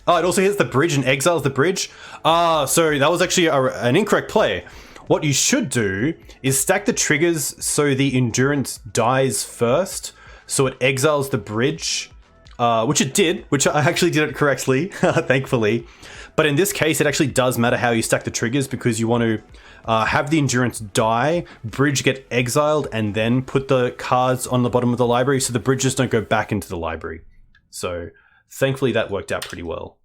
Oh, it also hits the bridge and exiles the bridge. So that was actually an incorrect play. What you should do is stack the triggers so the Endurance dies first, so it exiles the bridge, which it did, which I actually did it correctly, thankfully. But in this case, it actually does matter how you stack the triggers because you want to have the Endurance die, bridge get exiled, and then put the cards on the bottom of the library so the bridges don't go back into the library. So thankfully that worked out pretty well.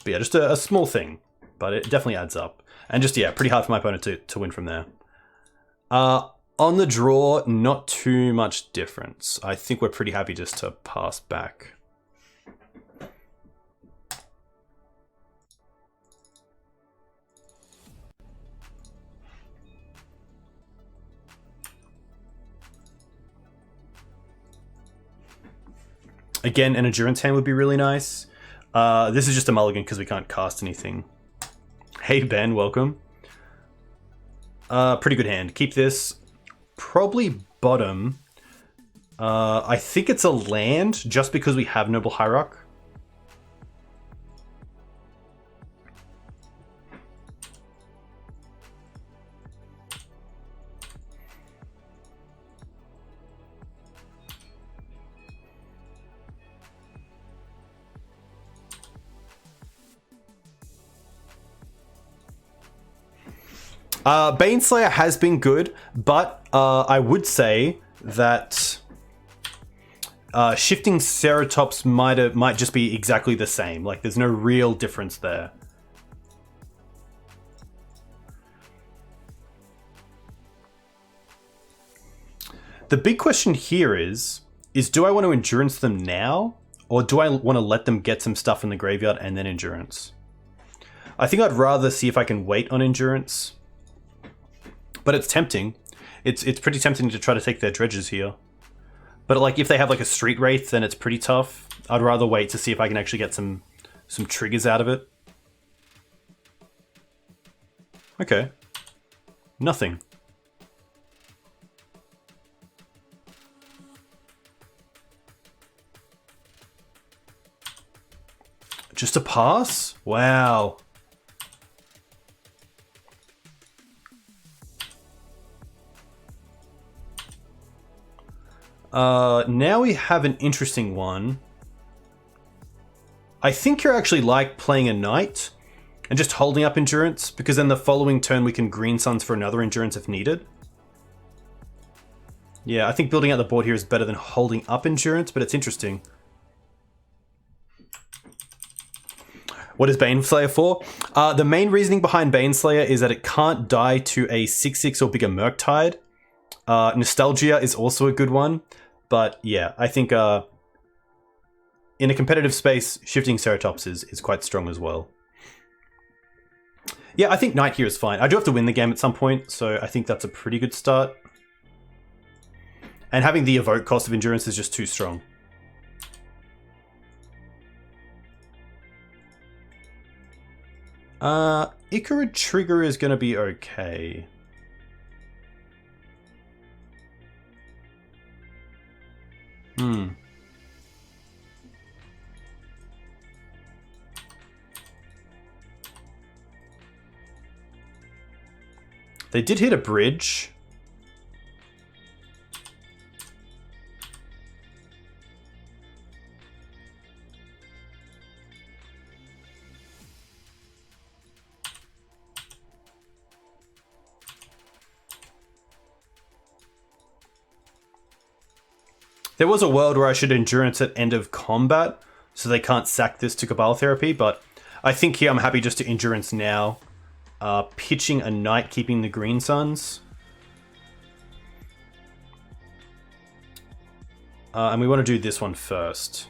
But yeah, just a small thing. but it definitely adds up. And just, yeah, pretty hard for my opponent to win from there. On the draw, not too much difference. I think we're pretty happy just to pass back. Again, an endurance hand would be really nice. This is just a mulligan because we can't cast anything. Hey Ben, welcome. Pretty good hand. Keep this. Probably bottom. I think it's a land just because we have Noble Hierarch. Baneslayer has been good, but I would say that shifting Ceratops might just be exactly the same. Like, there's no real difference there. The big question here is do I want to endurance them now, or do I want to let them get some stuff in the graveyard and then endurance? I think I'd rather see if I can wait on endurance. But it's tempting. It's pretty tempting to try to take their dredges here. But like if they have like a Street Wraith, then it's pretty tough. I'd rather wait to see if I can actually get some triggers out of it. Okay. Nothing. Just a pass? Wow. Now we have an interesting one. I think you're actually like playing a knight and just holding up endurance, because then the following turn we can green suns for another endurance if needed. Yeah, I think building out the board here is better than holding up endurance, but it's interesting. What is Baneslayer for? The main reasoning behind Baneslayer is that it can't die to a 6/6 or bigger Murktide. Nostalgia is also a good one, but yeah, I think in a competitive space, shifting Ceratops is quite strong as well. Yeah, I think Knight here is fine. I do have to win the game at some point, so I think that's a pretty good start. And having the evoke cost of endurance is just too strong. Icarus trigger is going to be okay. They did hit a bridge. There was a world where I should endurance at end of combat, so they can't sack this to Cabal Therapy, but I think here I'm happy just to endurance now. Pitching a knight, keeping the green suns. And we want to do this one first.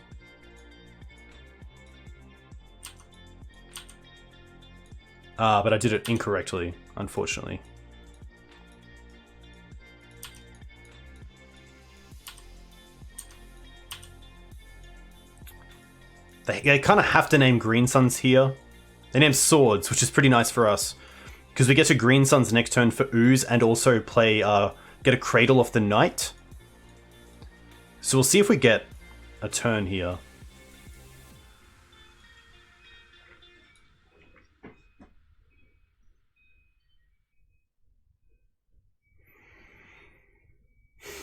But I did it incorrectly, unfortunately. They kind of have to name green suns here. They named swords, which is pretty nice for us, because we get to green suns next turn for ooze and also play get a cradle off the knight. So we'll see if we get a turn here.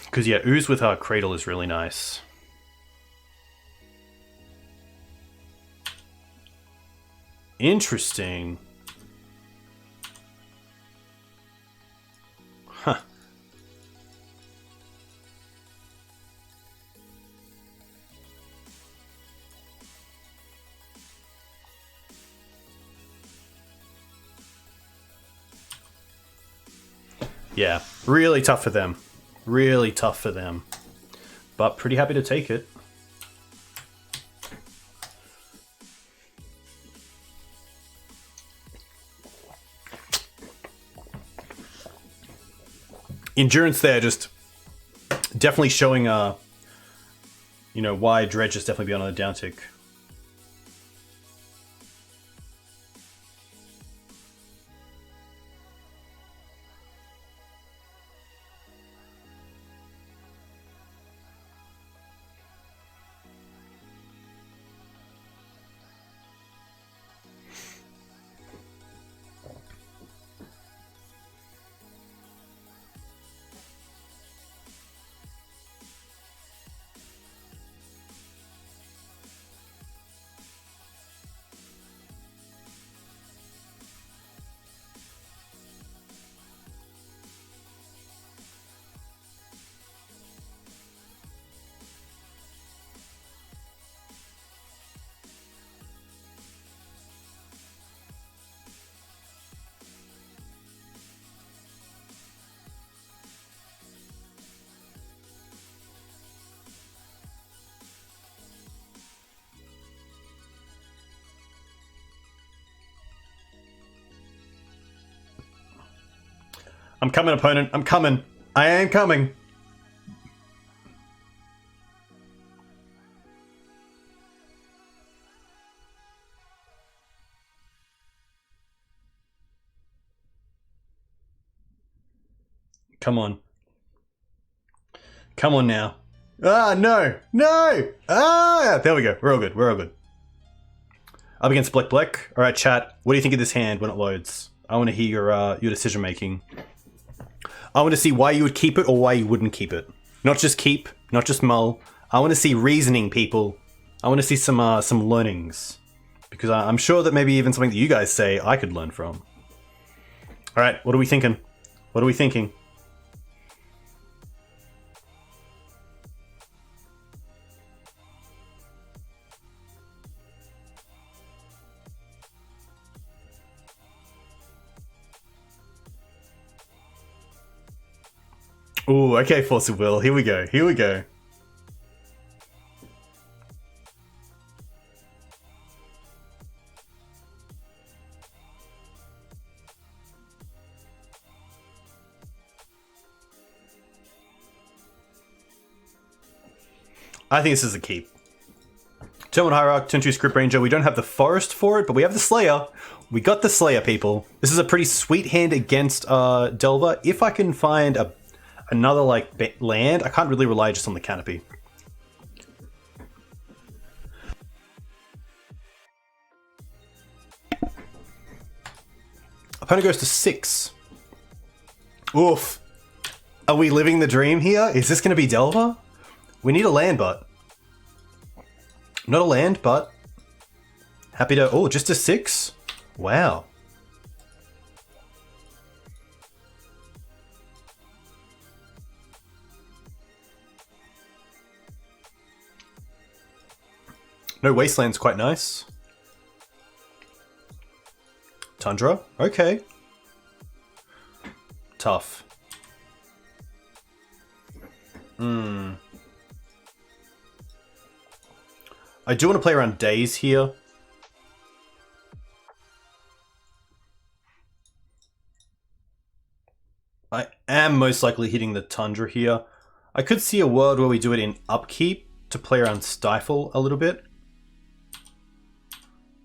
Because yeah, ooze with our cradle is really nice. Interesting. Huh. Yeah, really tough for them. Really tough for them. But pretty happy to take it. Endurance there, just definitely showing, you know, why Dredge is definitely be on a downtick. I'm coming, opponent. I'm coming. I am coming. Come on. Come on now. Ah, no. No. Ah, there we go. We're all good. We're all good. Up against Black Black. All right, chat. What do you think of this hand when it loads? I want to hear your decision making. I want to see why you would keep it or why you wouldn't keep it. Not just keep, not just mull. I want to see reasoning, people. I want to see some learnings. Because I'm sure that maybe even something that you guys say I could learn from. All right, what are we thinking? What are we thinking? Ooh, okay, Force of Will. Here we go. Here we go. I think this is a keep. Turn 1 Hierarch, turn 2 Script Ranger. We don't have the Forest for it, but we have the Slayer. We got the Slayer, people. This is a pretty sweet hand against Delver. If I can find another like land, I can't really rely just on the Canopy. Opponent goes to 6. Oof. Are we living the dream here? Is this going to be Delver? We need a land, but... Not a land, but... Happy to... Oh, just a 6? Wow. No, Wasteland's quite nice. Tundra? Okay. Tough. I do want to play around Daze here. I am most likely hitting the Tundra here. I could see a world where we do it in Upkeep to play around Stifle a little bit.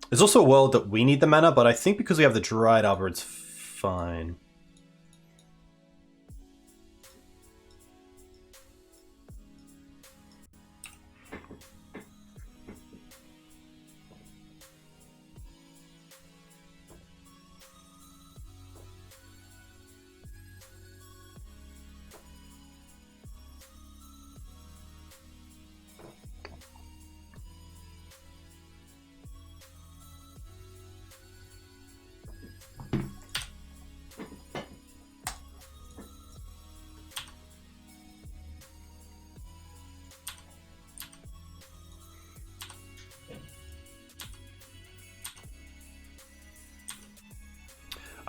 There's also a world that we need the mana, but I think because we have the Dryad Arbor, it's fine.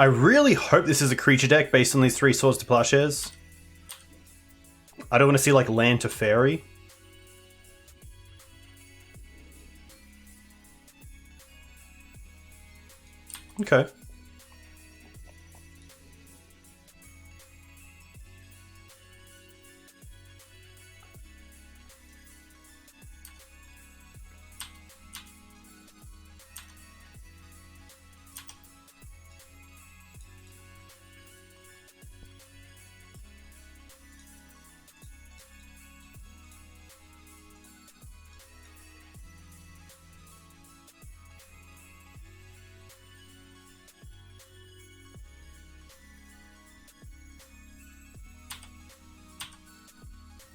I really hope this is a creature deck based on these 3 Swords to Plowshares. I don't want to see like land to fairy. Okay.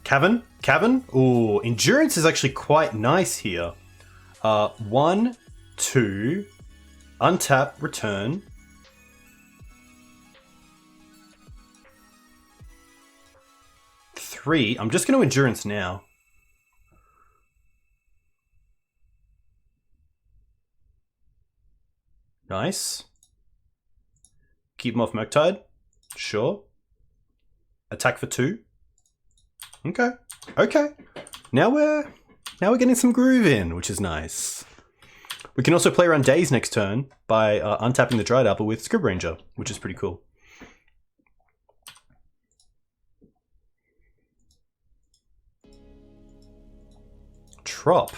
Cavern? Cavern? Ooh, endurance is actually quite nice here. 1, 2, untap, return. Three. I'm just going to endurance now. Nice. Keep him off Murktide. Sure. Attack for 2. Okay. Okay. Now we're getting some groove in, which is nice. We can also play around Daze next turn by untapping the Dryad Apple with Scrib Ranger, which is pretty cool. Trop.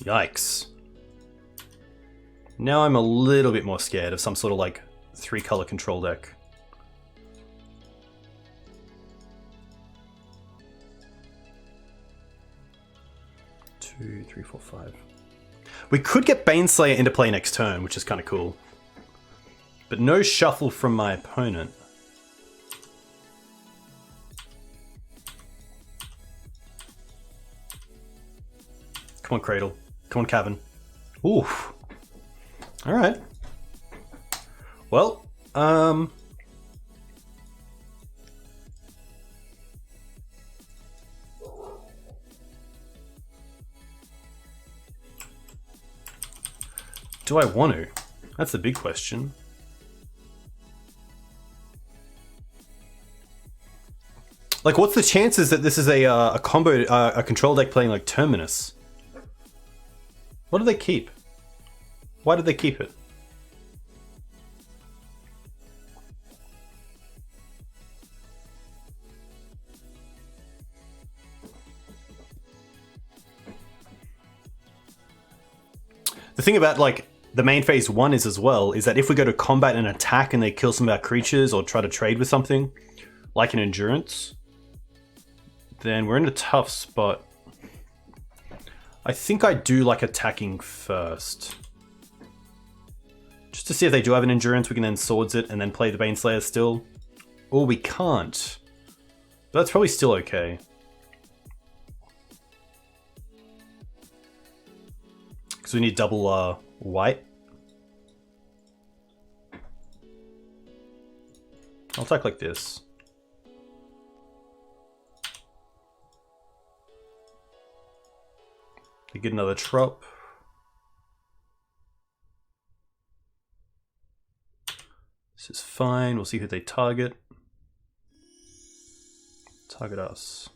Yikes. Now I'm a little bit more scared of some sort of like 3-color control deck. Two, three, four, five. We could get Baneslayer into play next turn, which is kind of cool. But no shuffle from my opponent. Come on, Cradle. Come on, Cavern. Oof. Alright. Well, do I want to? That's the big question. Like, what's the chances that this is a combo, a control deck playing like Terminus? What do they keep? Why did they keep it? The thing about like the main phase 1 is as well, is that if we go to combat and attack and they kill some of our creatures or try to trade with something, like an endurance, then we're in a tough spot. I think I do like attacking first. Just to see if they do have an endurance, we can then swords it and then play the Baneslayer still. Or we can't. But that's probably still okay. Because we need double white. I'll attack like this. We get another trop. This is fine. We'll see who they target. Target us.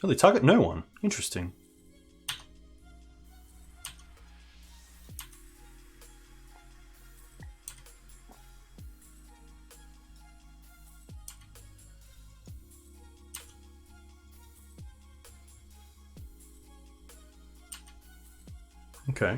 Oh, they target no one. Interesting. Okay.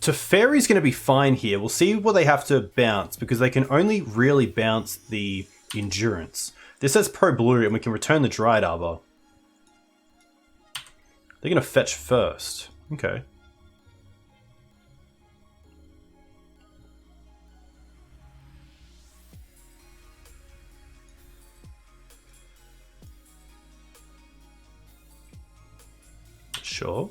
Teferi's going to be fine here. We'll see what they have to bounce, because they can only really bounce the endurance. This says pro blue, and we can return the Dryad Arbor. They're going to fetch first. Okay. Sure.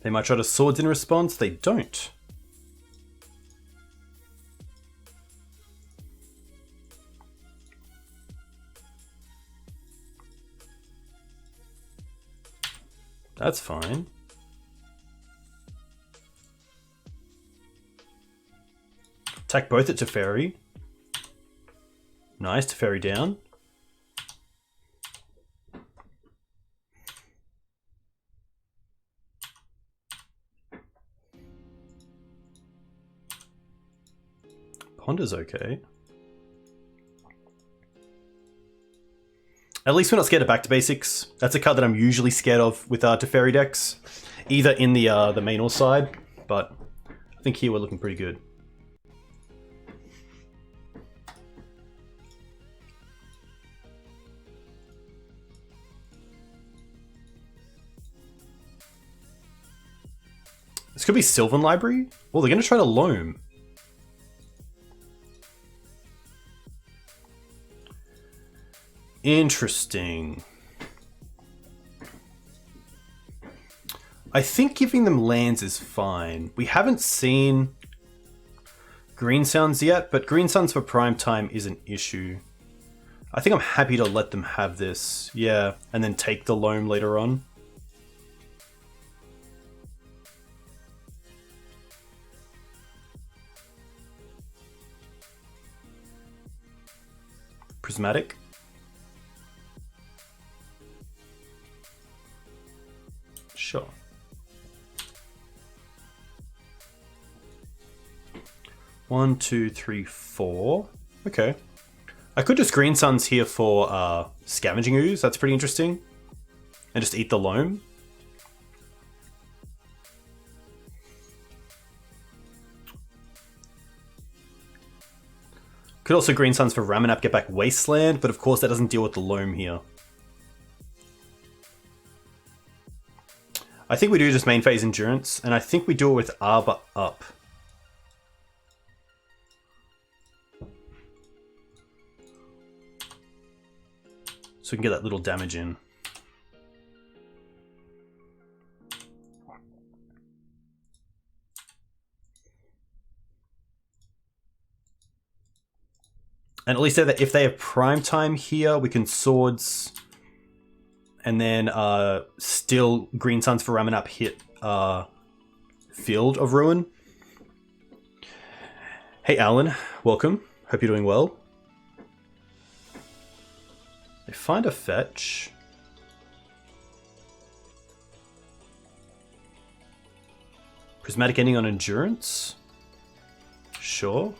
They might try to swords in response. They don't. That's fine. Attack both at Teferi. Nice, Teferi down. Ponder's okay. At least we're not scared of back to basics. That's a card that I'm usually scared of with Teferi decks, either in the main or side. But I think here we're looking pretty good. This could be Sylvan Library. Well, they're going to try to loam. Interesting. I think giving them lands is fine. We haven't seen Green Suns yet, but Green Suns for prime time is an issue. I think I'm happy to let them have this. Yeah, and then take the loam later on. Prismatic. Sure. One, two, three, four. Okay. I could just Green Suns here for Scavenging Ooze. That's pretty interesting. And just eat the loam. Could also Green Suns for Ramanap, get back Wasteland, but of course that doesn't deal with the loam here. I think we do just main phase Endurance, and I think we do it with Arbor up. So we can get that little damage in. And at least if they have prime time here, we can swords, and then still Green Suns for Ramanap hit Field of Ruin. Hey Alan, welcome. Hope you're doing well. They find a fetch. Prismatic ending on Endurance. Sure.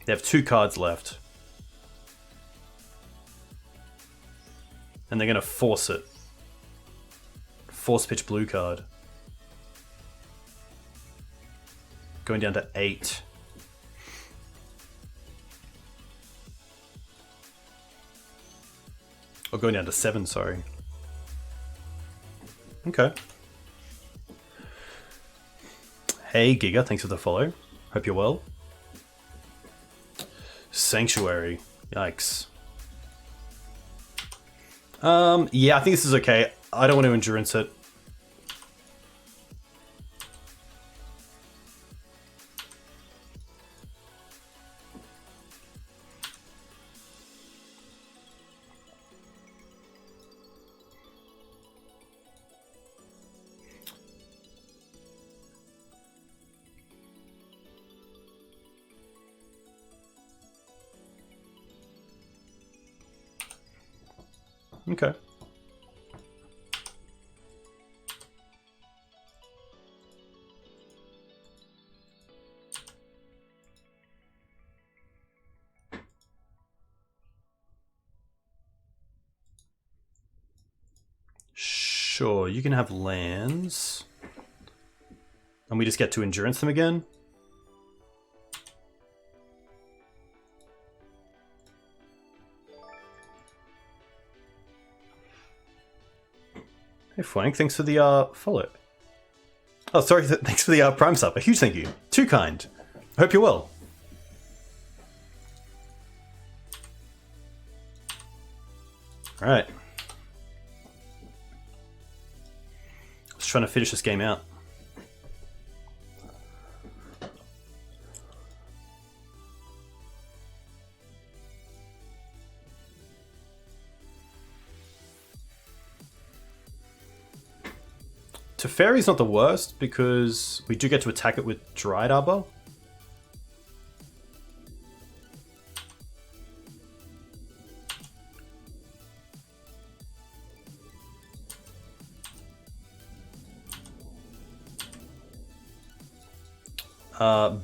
They have 2 cards left. And they're going to force it. Force pitch blue card. Going down to 8. Oh, going down to 7, sorry. Okay. Hey Giga, thanks for the follow. Hope you're well. Sanctuary. Yikes. Yeah, I think this is okay. I don't want to Endurance it. Okay. Sure, you can have lands. And we just get to Endurance them again? Hey Fwank, thanks for the follow. Oh, sorry, thanks for the Prime sub. A huge thank you. Too kind. I hope you're well. Alright. Just trying to finish this game out. Teferi's not the worst because we do get to attack it with Dryad Arbor.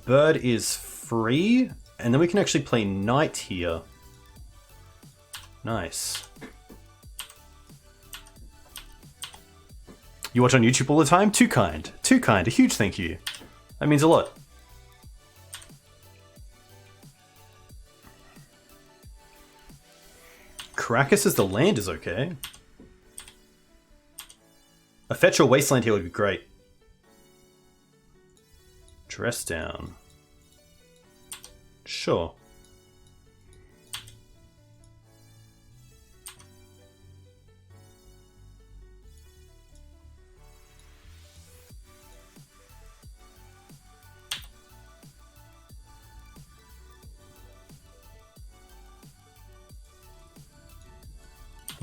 Bird is free, and then we can actually play Knight here. Nice. You watch on YouTube all the time? Too kind. Too kind. A huge thank you. That means a lot. Caracas as the land is okay. A fetch or wasteland here would be great. Dress down. Sure.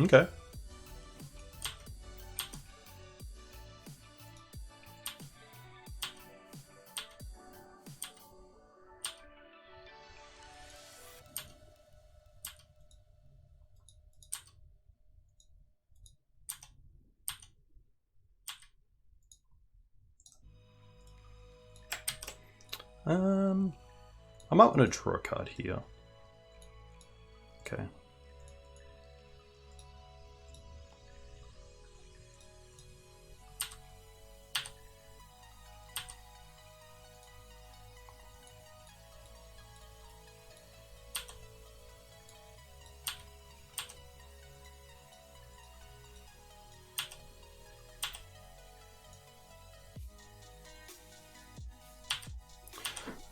Okay. I might want to draw a card here. Okay.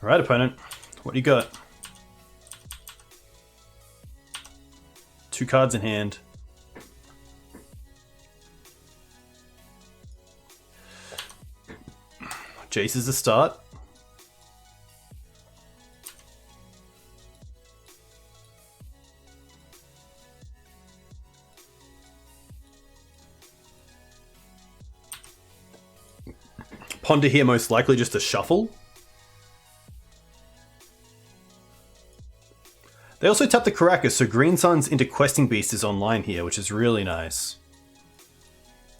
Alright, opponent. What do you got? 2 cards in hand. Jace is the start. Ponder here most likely just a shuffle. They also tap the Caracas, so Green Sun's into Questing Beast is online here, which is really nice.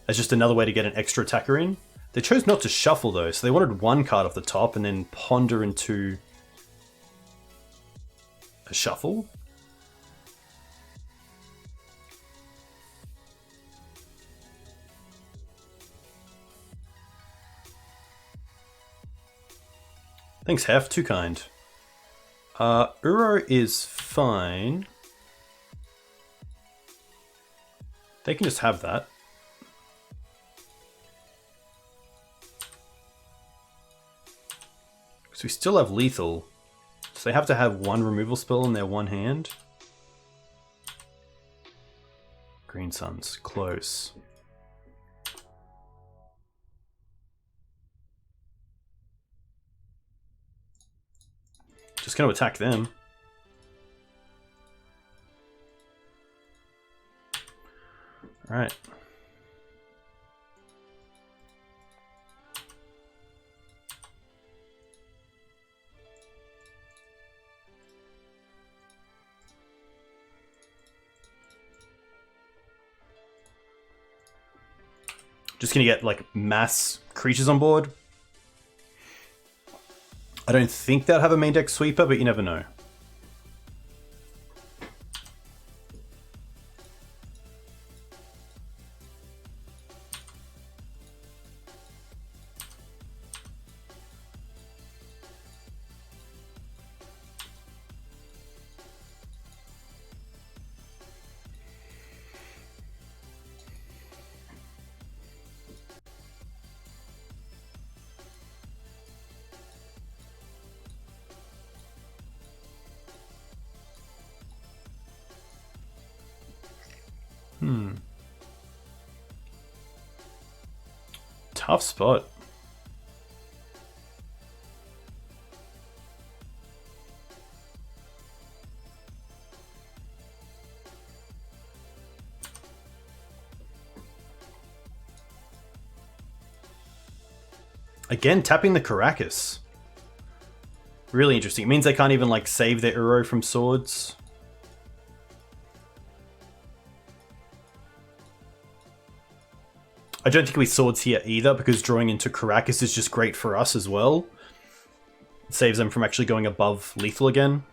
As just another way to get an extra attacker in. They chose not to shuffle though, so they wanted 1 card off the top and then ponder into a shuffle. Thanks, Hef. Too kind. Uro is fine. They can just have that. Because we still have lethal. So they have to have 1 removal spell in their one hand. Green Sun's close. Just going to attack them. Alright. Just going to get like mass creatures on board. I don't think they'll have a main deck sweeper, but you never know. Tough spot. Again, tapping the Caracas. Really interesting. It means they can't even like save their Uro from swords. I don't think we swords here either, because drawing into Caracas is just great for us as well. It saves them from actually going above lethal again.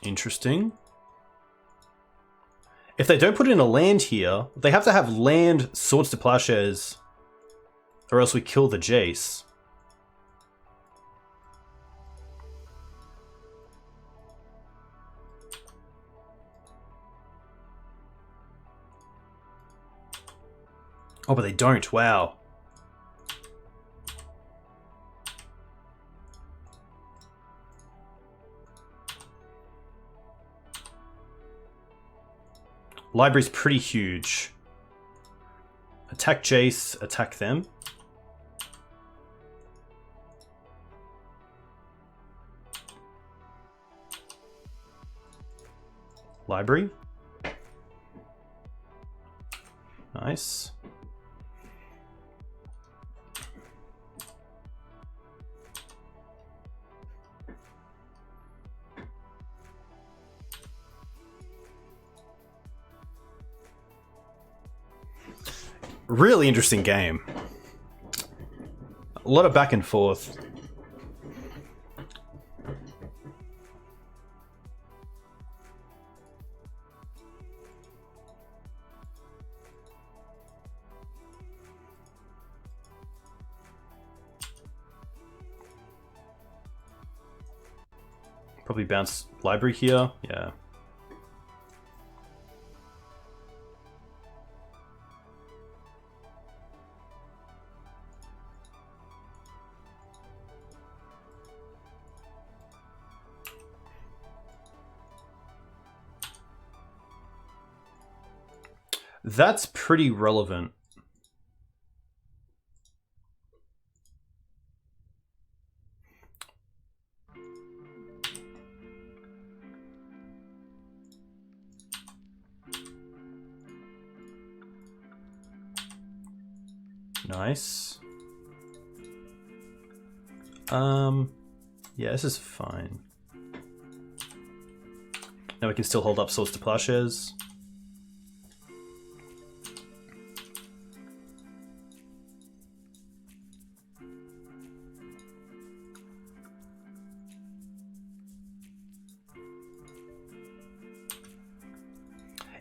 Interesting. If they don't put in a land here, they have to have land Swords to Plowshares, or else we kill the Jace. Oh, but they don't. Wow. Library's pretty huge. Attack Jace, attack them. Library. Nice. Really interesting game. A lot of back and forth. Probably bounce library here. Yeah. That's pretty relevant. Nice. Yeah, this is fine. Now we can still hold up Swords to Plowshares.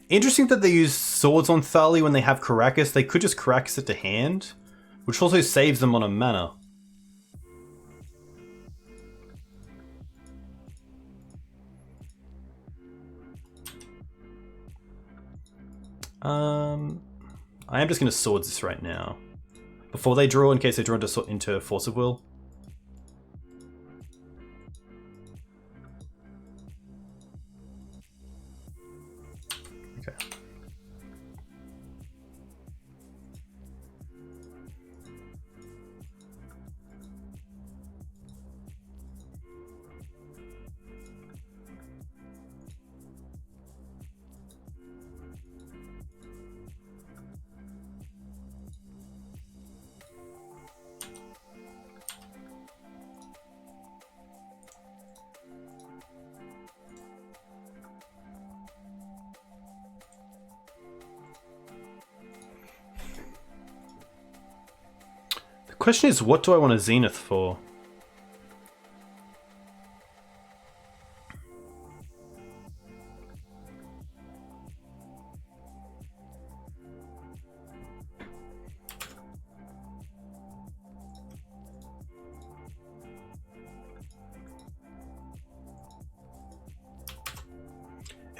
Interesting that they use swords on Thalia when they have Caracas. They could just Caracas it to hand, which also saves them on a mana. I am just going to swords this right now. Before they draw, in case they draw into Force of Will. Question is, what do I want a Zenith for?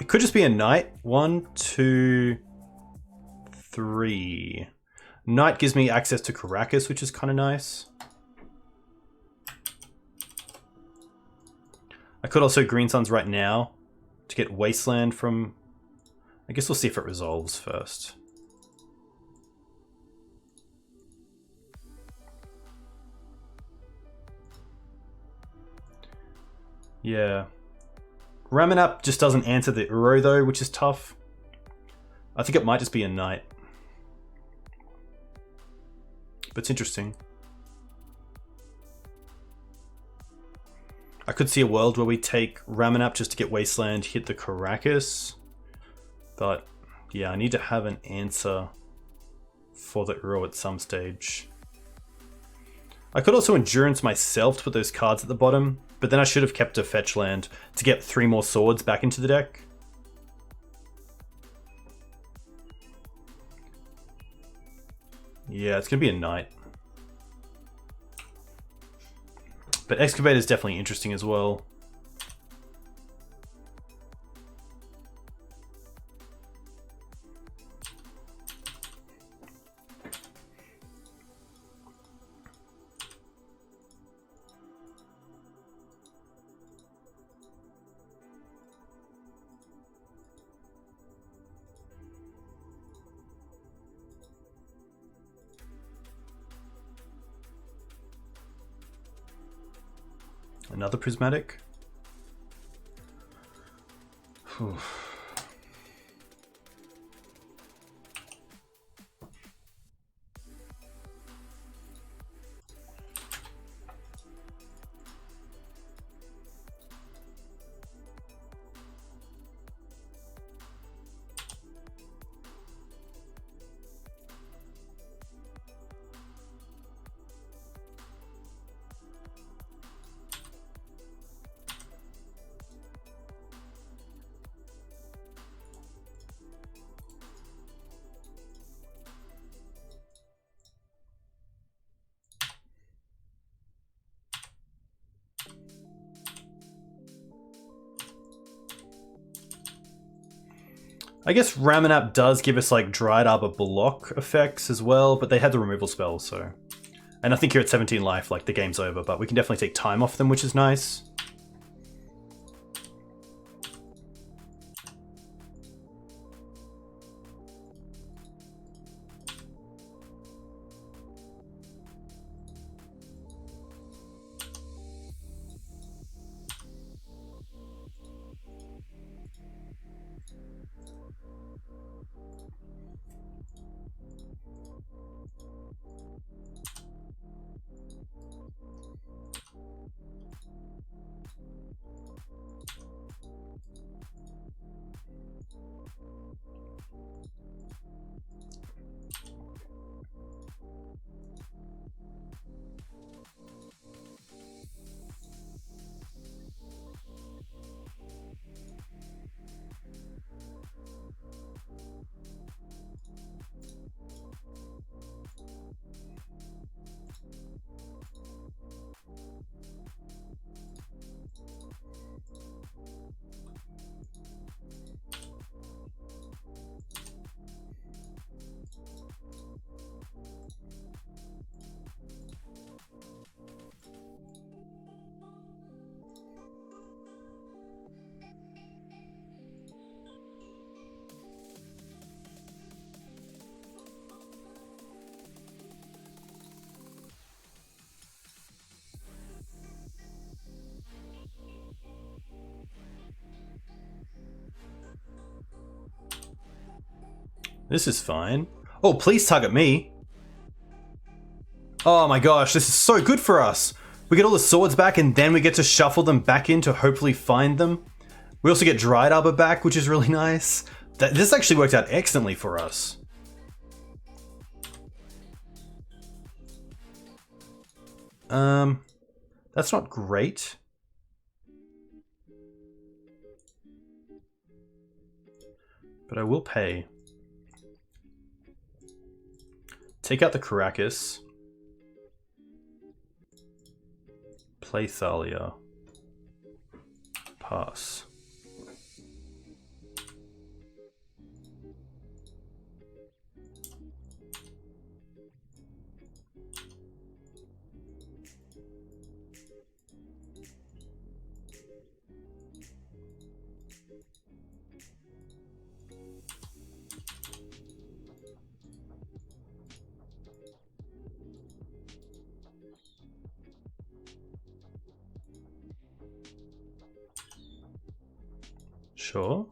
Could just be a knight. 1, 2, 3. Knight gives me access to Karakas, which is kind of nice. I could also Green Suns right now to get Wasteland from... I guess we'll see if it resolves first. Yeah. Ramanap just doesn't answer the Uro though, which is tough. I think it might just be a knight. But it's interesting. I could see a world where we take Ramanap just to get Wasteland, hit the Karakas. But yeah, I need to have an answer for the Uro at some stage. I could also Endurance myself to put those cards at the bottom, but then I should have kept a fetch land to get 3 more swords back into the deck. Yeah, it's going to be a knight. But Excavator is definitely interesting as well. Another prismatic. Whew. I guess Ramanap does give us like Dryad Arbor block effects as well, but they had the removal spell, so... And I think here at 17 life, like, the game's over, but we can definitely take time off them, which is nice. This is fine. Oh, please target me. Oh my gosh, this is so good for us. We get all the swords back and then we get to shuffle them back in to hopefully find them. We also get Dryad Arbor back, which is really nice. This actually worked out excellently for us. That's not great. But I will pay. Take out the Karakas. Play Thalia. Pass. Sure.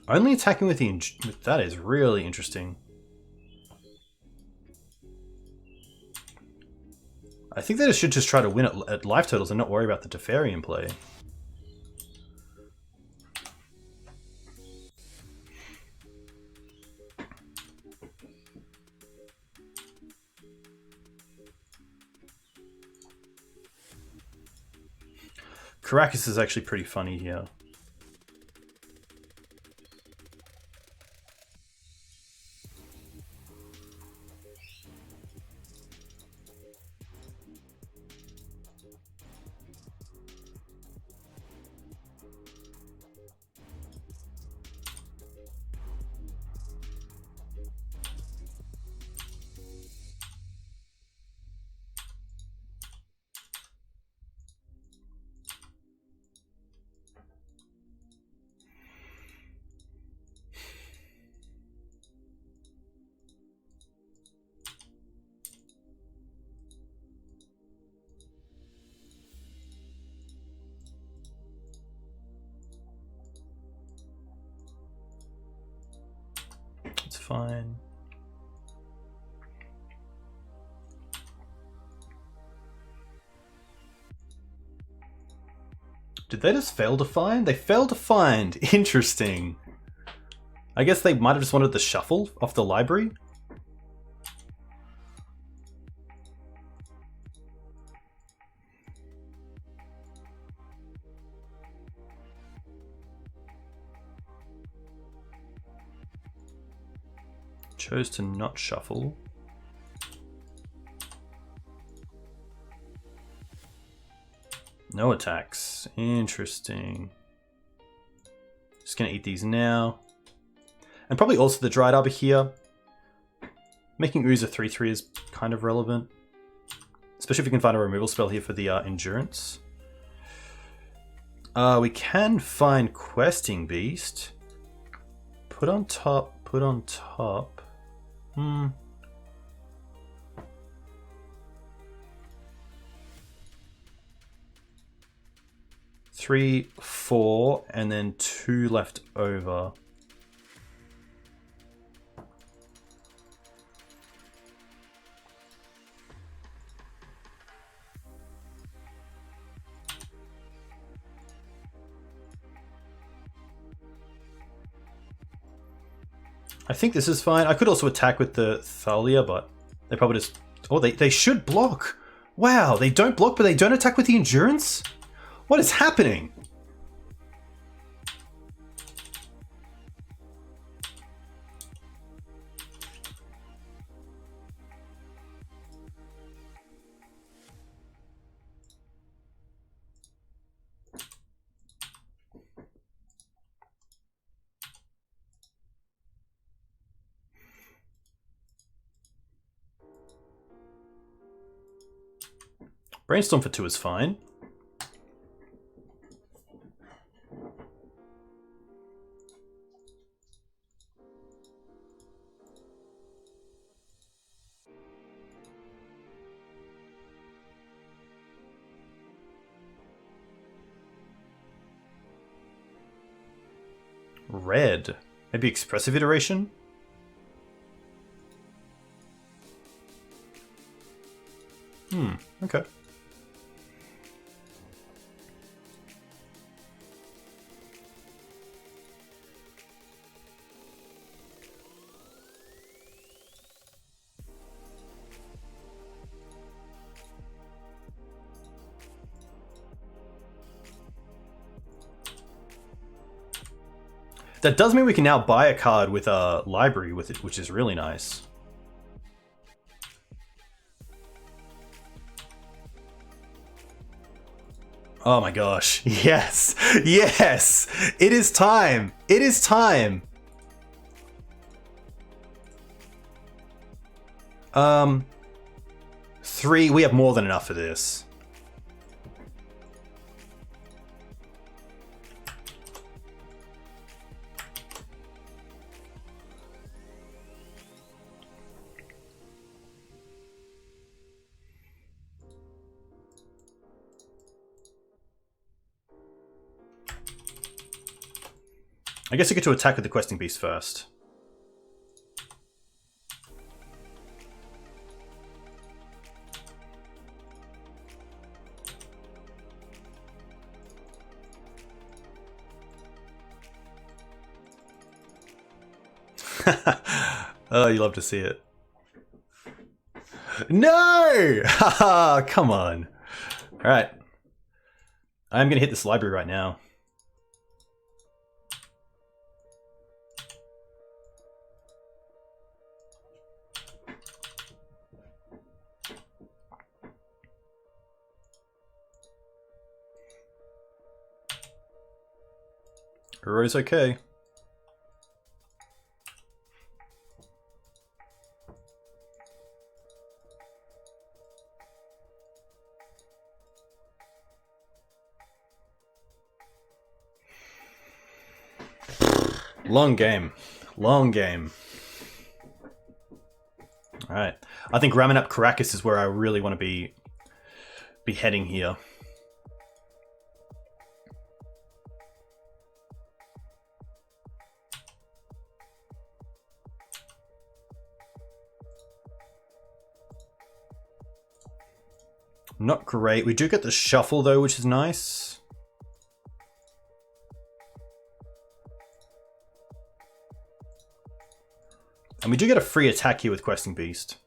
Only attacking with the... That is really interesting. I think they should just try to win at life totals and not worry about the Teferi in play. Caracas is actually pretty funny here. It's fine. Did they just fail to find? They failed to find. Interesting. I guess they might have just wanted the shuffle off the library. Chose to not shuffle. No attacks. Interesting. Just gonna eat these now. And probably also the Dryad Arbor here. Making Ooze a 3/3 is kind of relevant. Especially if we can find a removal spell here for the Endurance. We can find Questing Beast. Put on top, put on top. 3, 4, and then 2 left over. I think this is fine. I could also attack with the Thalia, but they probably just... Oh, they should block. Wow, they don't block, but they don't attack with the Endurance? What is happening? Brainstorm for 2 is fine. Red. Maybe Expressive Iteration? Okay. That does mean we can now buy a card with a library with it, which is really nice. Oh my gosh. Yes. Yes. It is time. It is time. 3. We have more than enough for this. I guess I get to attack with the questing beast first. Oh, you love to see it. No! Haha, come on. Alright. I'm gonna hit this library right now. Roy's okay. Long game. Long game. Alright. I think ramming up Caracas is where I really want to be heading here. Not great. We do get the shuffle though, which is nice. And we do get a free attack here with Questing Beast.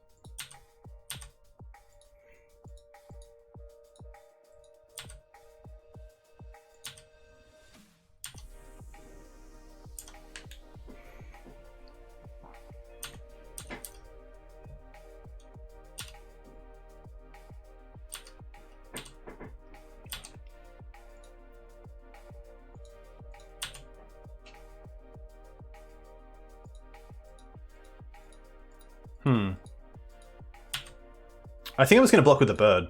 I think I was going to block with the bird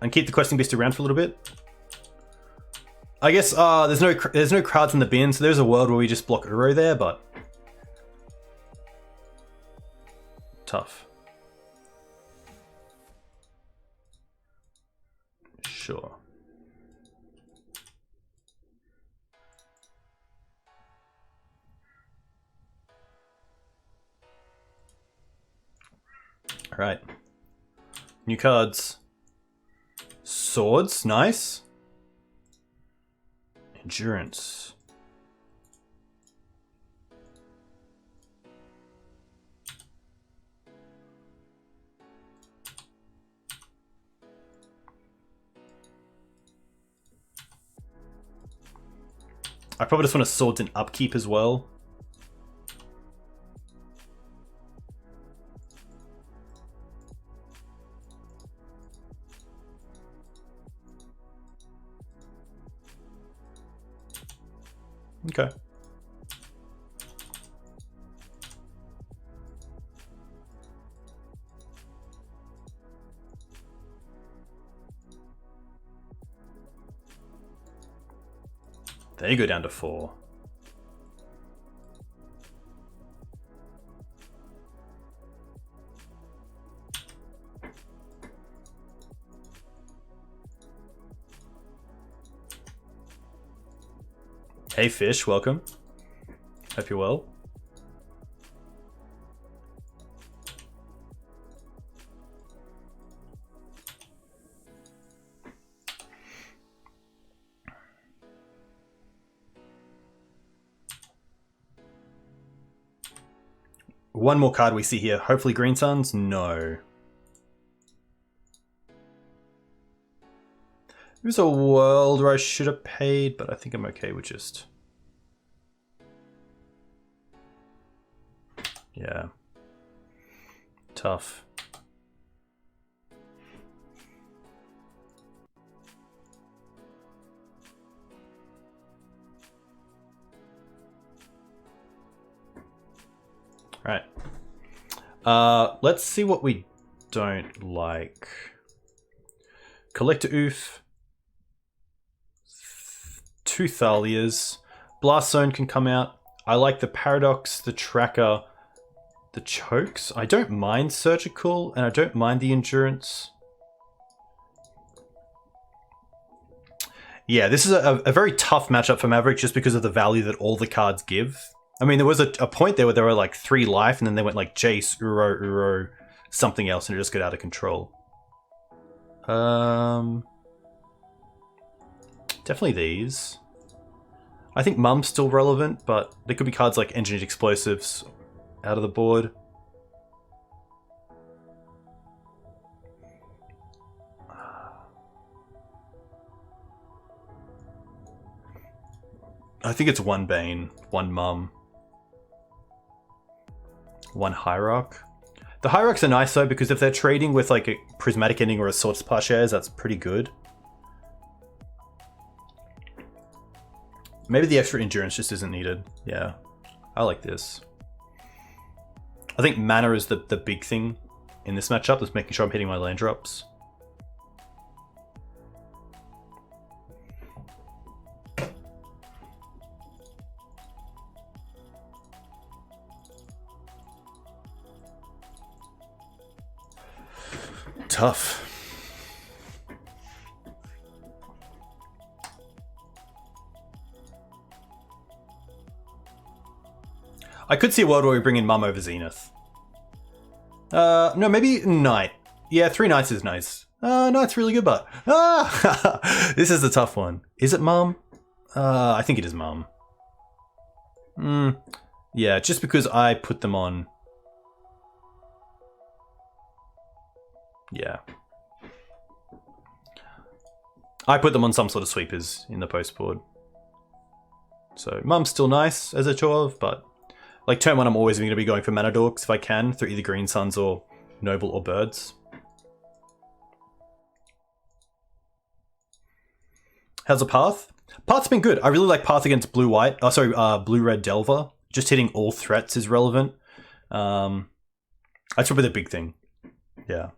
and keep the questing beast around for a little bit. I guess there's no cards in the bin, so there's a world where we just block Uro there, but tough. Sure. All right. New cards. Swords, nice. Endurance. I probably just want a swords and upkeep as well. Okay. There you go, down to 4. Hey Fish, welcome. Hope you're well. One more card we see here. Hopefully Green Suns? No. There's a world where I should have paid, but I think I'm okay with just... Yeah. Tough. All right. Let's see what we don't like. Collector Oof. 2 Thalias. Blast Zone can come out. I like the Paradox, the Tracker, the Chokes. I don't mind Surgical, and I don't mind the Endurance. Yeah, this is a very tough matchup for Maverick just because of the value that all the cards give. I mean, there was a point there where there were like 3 life, and then they went like Jace, Uro, something else, and it just got out of control. Definitely these. I think Mum's still relevant, but there could be cards like Engineered Explosives out of the board. I think it's 1 Bane, 1 Mum, 1 Hierarch. The Hierarchs are nice though, because if they're trading with like a Prismatic Ending or a Swords to Plowshares, that's pretty good. Maybe the extra endurance just isn't needed. Yeah, I like this. I think mana is the big thing in this matchup, is making sure I'm hitting my land drops. Tough. I could see a world where we bring in Mum over Zenith. No, maybe Knight. Yeah, 3 Knights is nice. Knight's really good, but... This is a tough one. Is it Mum? I think it is Mum. Yeah, just because I put them on... Yeah. I put them on some sort of sweepers in the post board. So Mum's still nice as a Chove, but like turn 1 I'm always going to be going for Mana Dorks if I can, through either Green Suns or Noble or Birds. How's the Path? Path's been good. I really like Path against Blue-White. Oh, sorry, Blue-Red Delver. Just hitting all threats is relevant. That's probably the big thing. Yeah.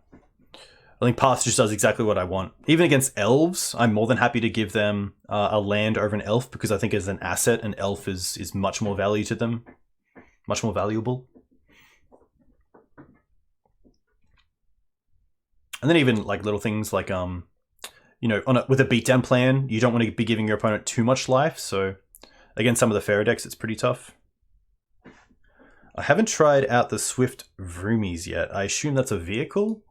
I think Path just does exactly what I want. Even against Elves, I'm more than happy to give them a land over an Elf, because I think as an asset, an Elf is much more value to them. Much more valuable. And then even like little things like, you know, with a beatdown plan, you don't want to be giving your opponent too much life. So against some of the Pharaoh decks, it's pretty tough. I haven't tried out the Swift Vroomies yet. I assume that's a vehicle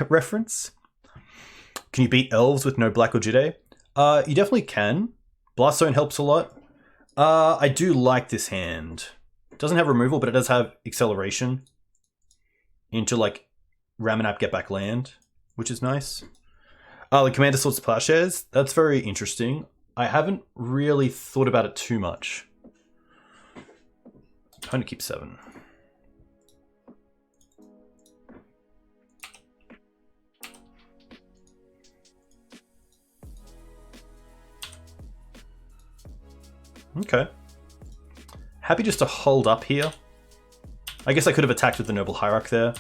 reference. Can you beat Elves with no Black or Jide? You definitely can. Blast Zone helps a lot. I do like this hand. It doesn't have removal, but it does have acceleration into like Ramanap Get Back Land, which is nice. The Commander Swords to Plowshares, that's very interesting. I haven't really thought about it too much. I'm trying to keep 7. Okay. Happy just to hold up here. I guess I could have attacked with the Noble Hierarch there.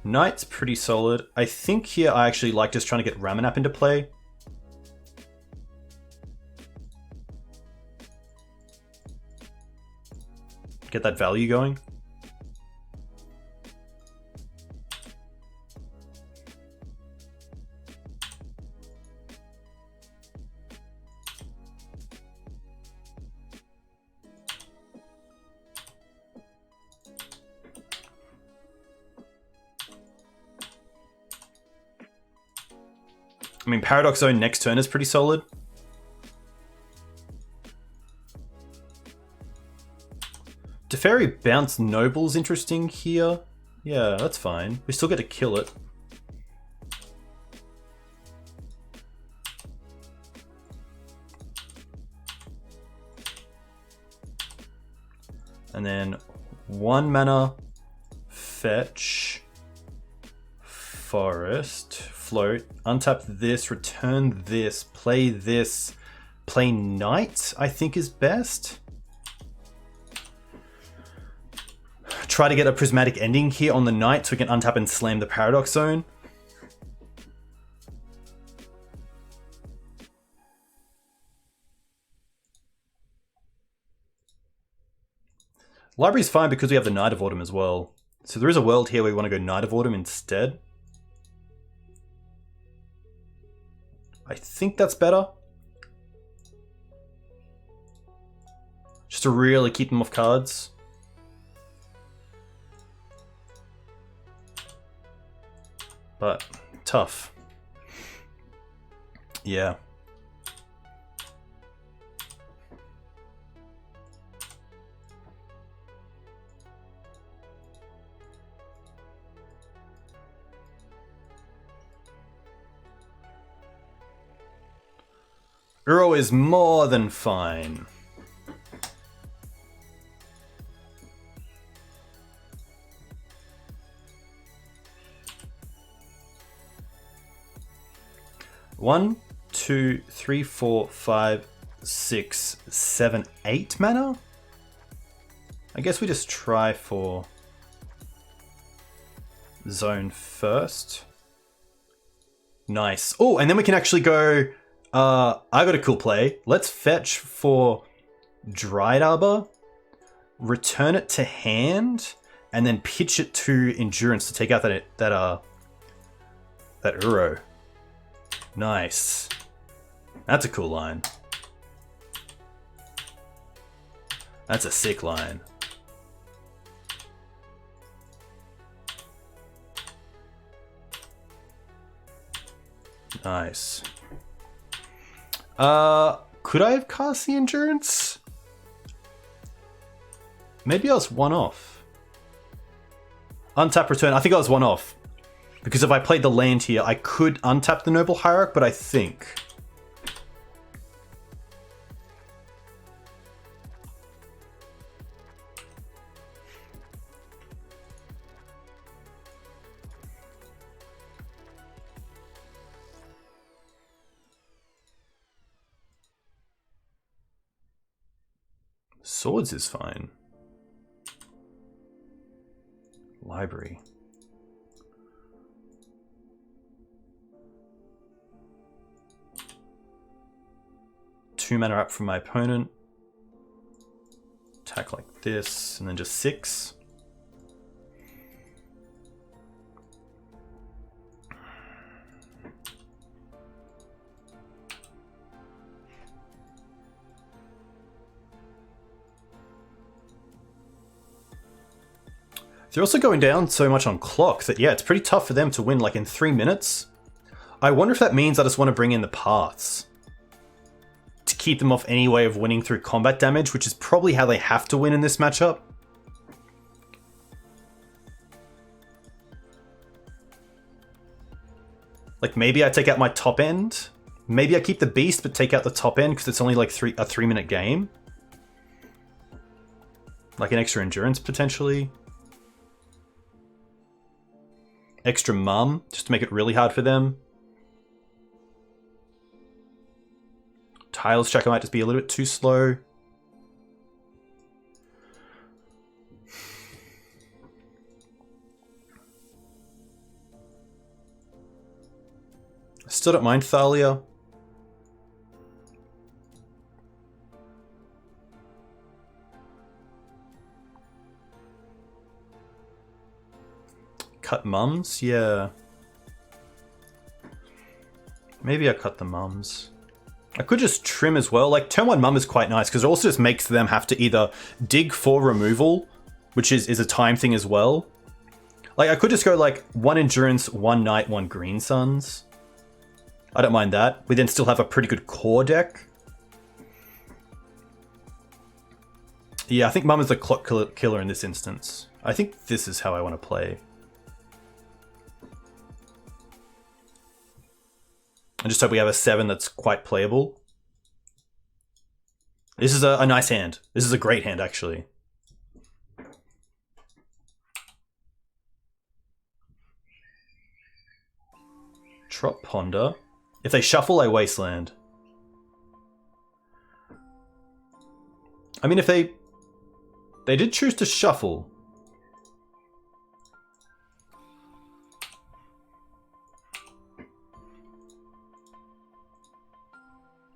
Knight's pretty solid. I think here I actually like just trying to get Ramanap into play. Get that value going. I mean, Paradox Zone next turn is pretty solid. Teferi bounce Noble's interesting here. Yeah, that's fine. We still get to kill it. And then 1 mana, fetch, forest, float, untap this, return this, play knight, I think is best. Try to get a prismatic ending here on the knight so we can untap and slam the paradox zone. Library's fine because we have the Knight of Autumn as well. So there is a world here where we want to go Knight of Autumn instead. I think that's better. Just to really keep them off cards. But tough. Yeah. Uro is more than fine. One, 2, 3, 4, 5, 6, 7, 8 mana? I guess we just try for zone first. Nice. Oh, and then we can actually go... I got a cool play. Let's fetch for Dryad Arbor, return it to hand, and then pitch it to Endurance to take out that Uro. Nice. That's a cool line. That's a sick line. Nice. Could I have cast the Endurance? Maybe I was one off. Untap return. I think I was one off. Because if I played the land here, I could untap the Noble Hierarch, but I think... Swords is fine. Library. Two mana up from my opponent. Attack like this, and then just 6. They're also going down so much on clock that, yeah, it's pretty tough for them to win like in 3 minutes. I wonder if that means I just want to bring in the paths to keep them off any way of winning through combat damage, which is probably how they have to win in this matchup. Like maybe I take out my top end. Maybe I keep the beast but take out the top end because it's only like a 3-minute game. Like an extra endurance potentially. Extra mum, just to make it really hard for them. Tiles checker might just be a little bit too slow. I still don't mind Thalia. Cut mums? Yeah. Maybe I cut the mums. I could just trim as well. Like, turn 1 mum is quite nice because it also just makes them have to either dig for removal, which is a time thing as well. Like, I could just go like 1 endurance, 1 knight, 1 green suns. I don't mind that. We then still have a pretty good core deck. Yeah, I think Mum is the clock killer in this instance. I think this is how I want to play. I just hope we have a 7 that's quite playable. This is a nice hand. This is a great hand, actually. Trop Ponder. If they shuffle, I Wasteland. I mean, if they did choose to shuffle.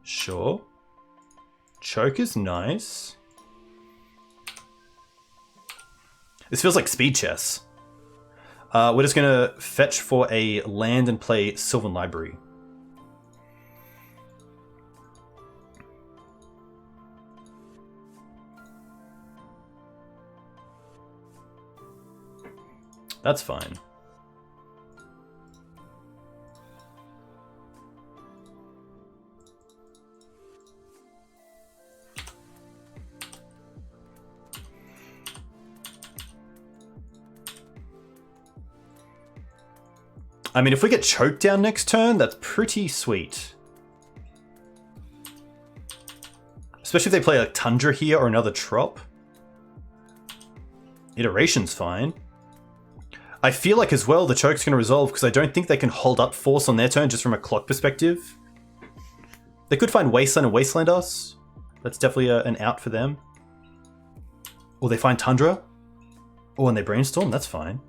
Sure. Choke is nice. This feels like speed chess. We're just gonna fetch for a land and play Sylvan Library. That's fine. I mean, if we get choked down next turn, that's pretty sweet. Especially if they play like Tundra here or another Trop. Iteration's fine. I feel like as well the choke's going to resolve because I don't think they can hold up force on their turn just from a clock perspective. They could find Wasteland and Wasteland us. That's definitely an out for them. Or they find Tundra. Oh, and they Brainstorm. That's fine.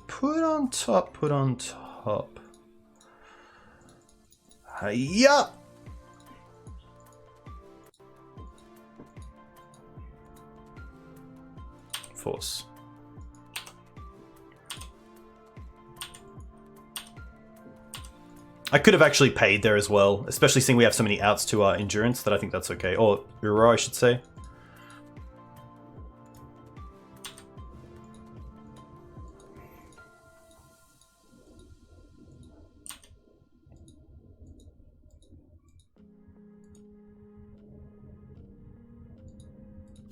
Put on top, put on top. Hiya! Force. I could have actually paid there as well, especially seeing we have so many outs to our endurance that I think that's okay. Or Uro, I should say.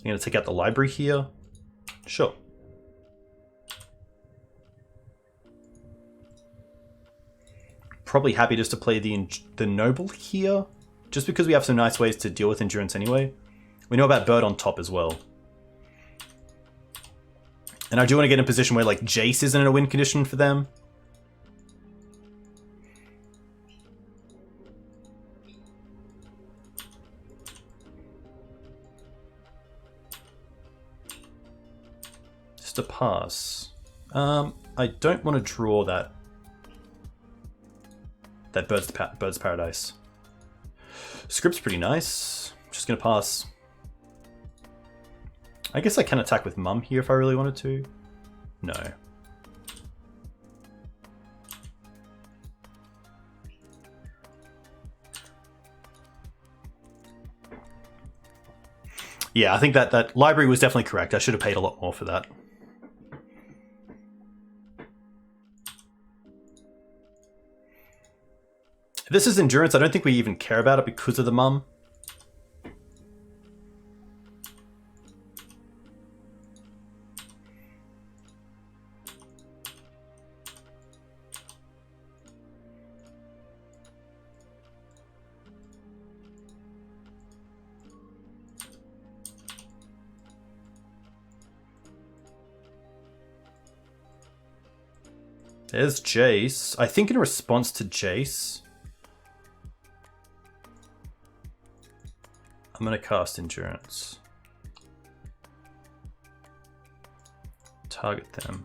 I'm going to take out the library here. Sure. Probably happy just to play the Noble here, just because we have some nice ways to deal with endurance anyway. We know about Bird on top as well. And I do want to get in a position where like Jace isn't in a win condition for them. To pass. I don't want to draw that Bird's Paradise. Script's pretty nice. Just gonna pass. I guess I can attack with Mum here if I really wanted to. No. Yeah, I think that library was definitely correct. I should have paid a lot more for that. This is endurance. I don't think we even care about it because of the Mum. There's Jace. I think in response to Jace, I'm going to cast Endurance. Target them.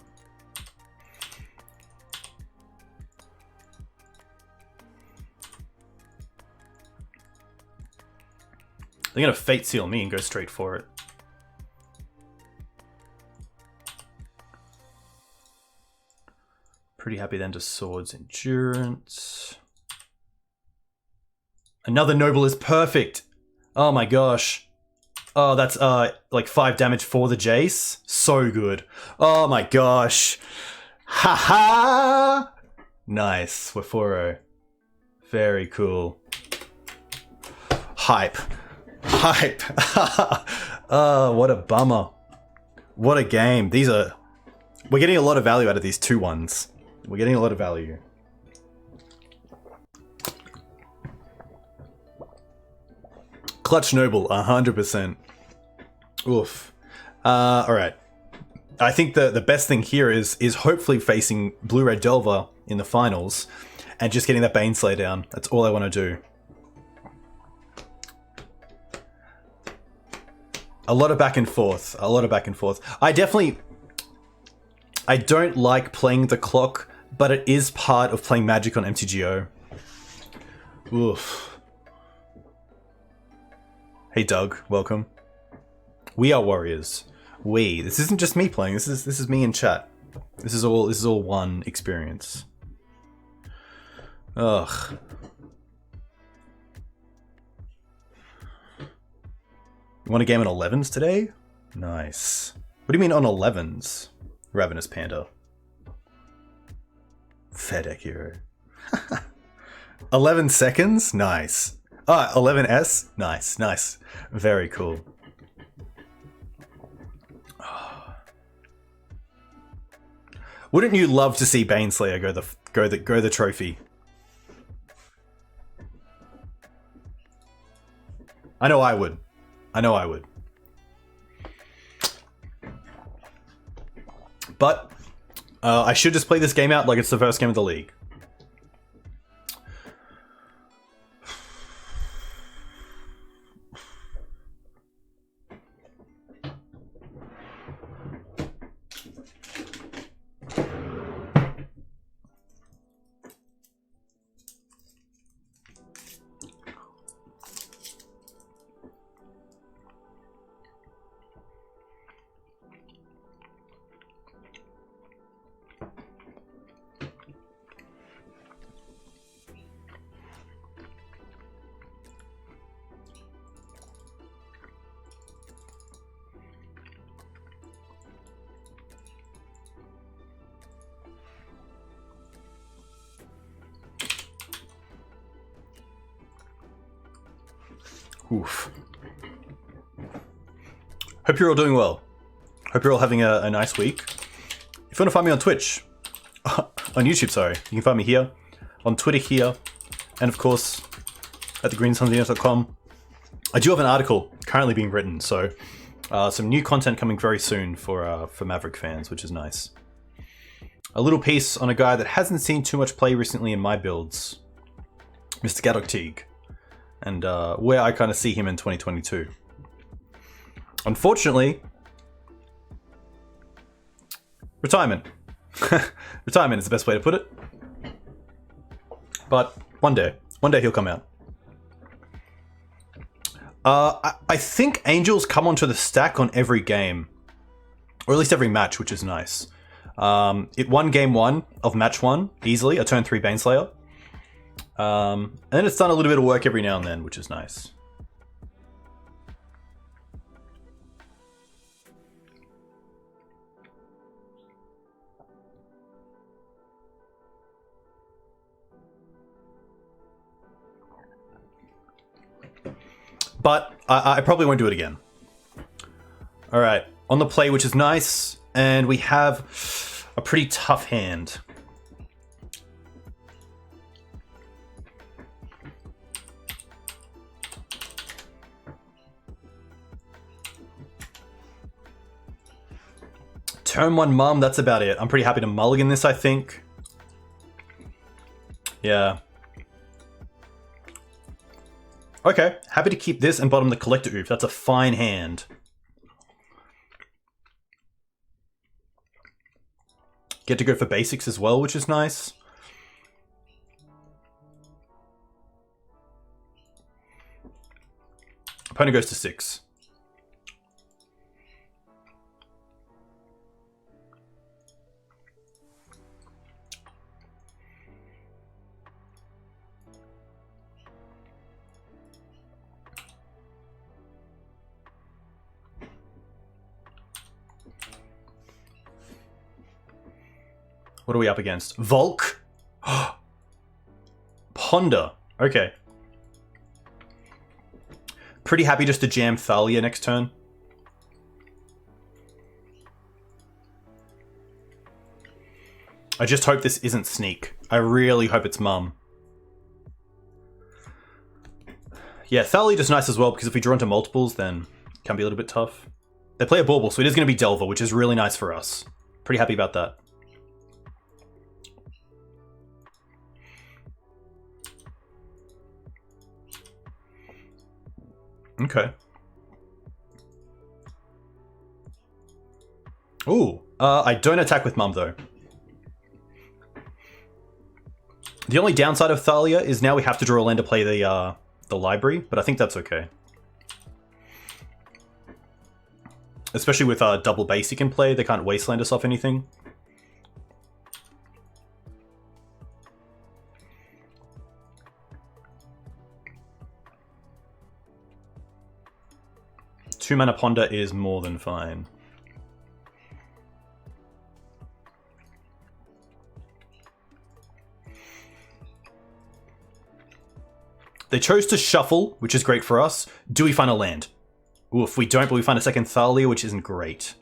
They're going to Fate Seal me and go straight for it. Pretty happy then to Swords Endurance. Another Noble is perfect. Oh my gosh. Oh, that's like 5 damage for the Jace. So good. Oh my gosh. Ha! Nice. We're 4-0. Very cool. Hype. Hype. Oh, what a bummer. What a game. These are... We're getting a lot of value out of these 2-1s. We're getting a lot of value. Clutch Noble, 100%. Oof. Alright. I think the best thing here is hopefully facing Blue-Red Delver in the finals and just getting that Baneslayer down. That's all I want to do. A lot of back and forth. A lot of back and forth. I don't like playing the clock, but it is part of playing Magic on MTGO. Oof. Hey Doug, welcome. We are warriors. We. This isn't just me playing. This is me in chat. This is all one experience. Ugh. You want a game on 11s today? Nice. What do you mean on 11s? Ravenous Panda. Fair deck hero. 11 seconds? Nice. Ah, 11S? Nice, nice. Very cool. Wouldn't you love to see Baneslayer go the trophy? I know I would. I know I would. But I should just play this game out like it's the first game of the league. Oof. Hope you're all doing well. Hope you're all having a nice week. If you want to find me on Twitch, on YouTube, sorry, you can find me here, on Twitter here, and of course, at thegreensontheunit.com. I do have an article currently being written, so some new content coming very soon for Maverick fans, which is nice. A little piece on a guy that hasn't seen too much play recently in my builds, Mr. Gaddock Teeg, and where I kind of see him in 2022. Unfortunately, retirement. Retirement is the best way to put it. But one day he'll come out. I think Angels come onto the stack on every game, or at least every match, which is nice. It won game 1 of match 1 easily, a turn 3 Baneslayer. And then it's done a little bit of work every now and then, which is nice. But I probably won't do it again. Alright, on the play, which is nice, and we have a pretty tough hand. Turn 1 Mum, that's about it. I'm pretty happy to mulligan this, I think. Yeah. Okay, happy to keep this and bottom the Collector Oof. That's a fine hand. Get to go for basics as well, which is nice. Opponent goes to 6. What are we up against? Volk? Ponder. Okay. Pretty happy just to jam Thalia next turn. I just hope this isn't Sneak. I really hope it's Mum. Yeah, Thalia just nice as well, because if we draw into multiples, then it can be a little bit tough. They play a Bauble, so it is going to be Delver, which is really nice for us. Pretty happy about that. Okay. Ooh, I don't attack with Mum, though. The only downside of Thalia is now we have to draw a land to play the library, but I think that's okay. Especially with double basic in play, they can't wasteland us off anything. Two mana Ponder is more than fine. They chose to shuffle, which is great for us. Do we find a land? Ooh, if we don't, but we find a second Thalia, which isn't great.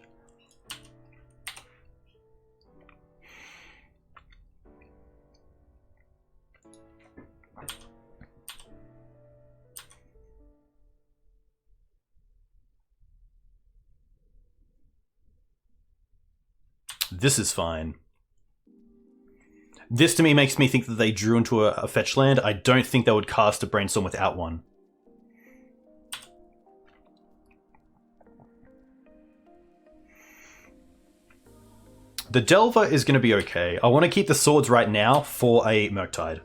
This is fine. This to me makes me think that they drew into a fetch land. I don't think they would cast a Brainstorm without one. The Delver is going to be okay. I want to keep the swords right now for a Murktide.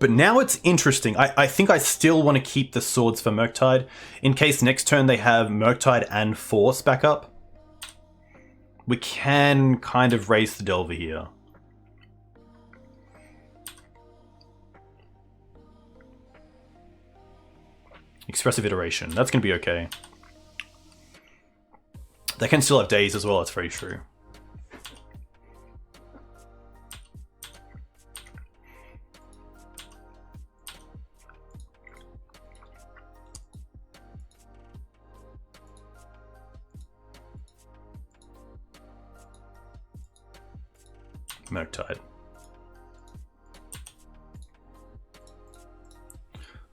But now it's interesting. I think I still want to keep the swords for Murktide, in case next turn they have Murktide and Force back up. We can kind of raise the Delver here. Expressive Iteration. That's going to be okay. They can still have days as well, that's very true. Murktide.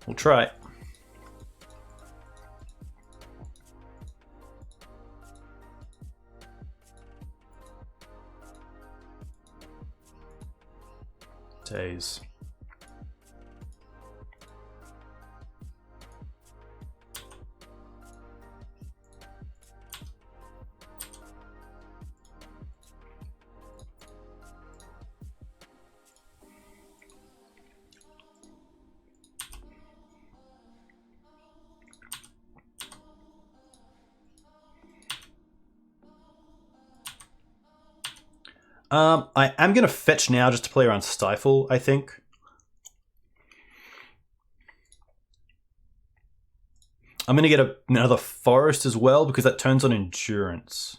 We'll try. Days. I am going to fetch now just to play around Stifle, I think. I'm going to get another Forest as well, because that turns on Endurance.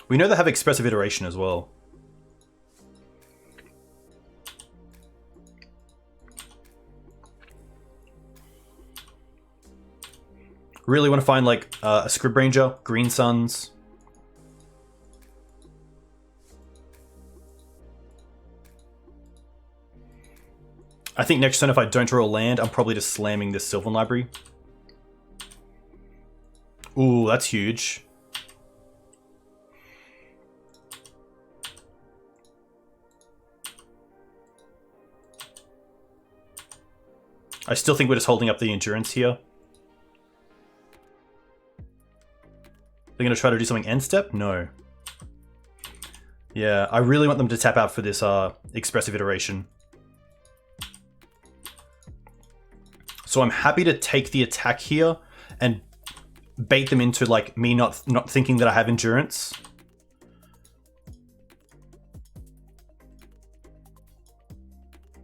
We know they have Expressive Iteration as well. Really want to find like a Scrib Ranger, Green Suns. I think next turn if I don't draw a land, I'm probably just slamming this Sylvan Library. Ooh, that's huge. I still think we're just holding up the Endurance here. They're going to try to do something end step? No. Yeah, I really want them to tap out for this Expressive Iteration. So I'm happy to take the attack here and bait them into like me not thinking that I have endurance.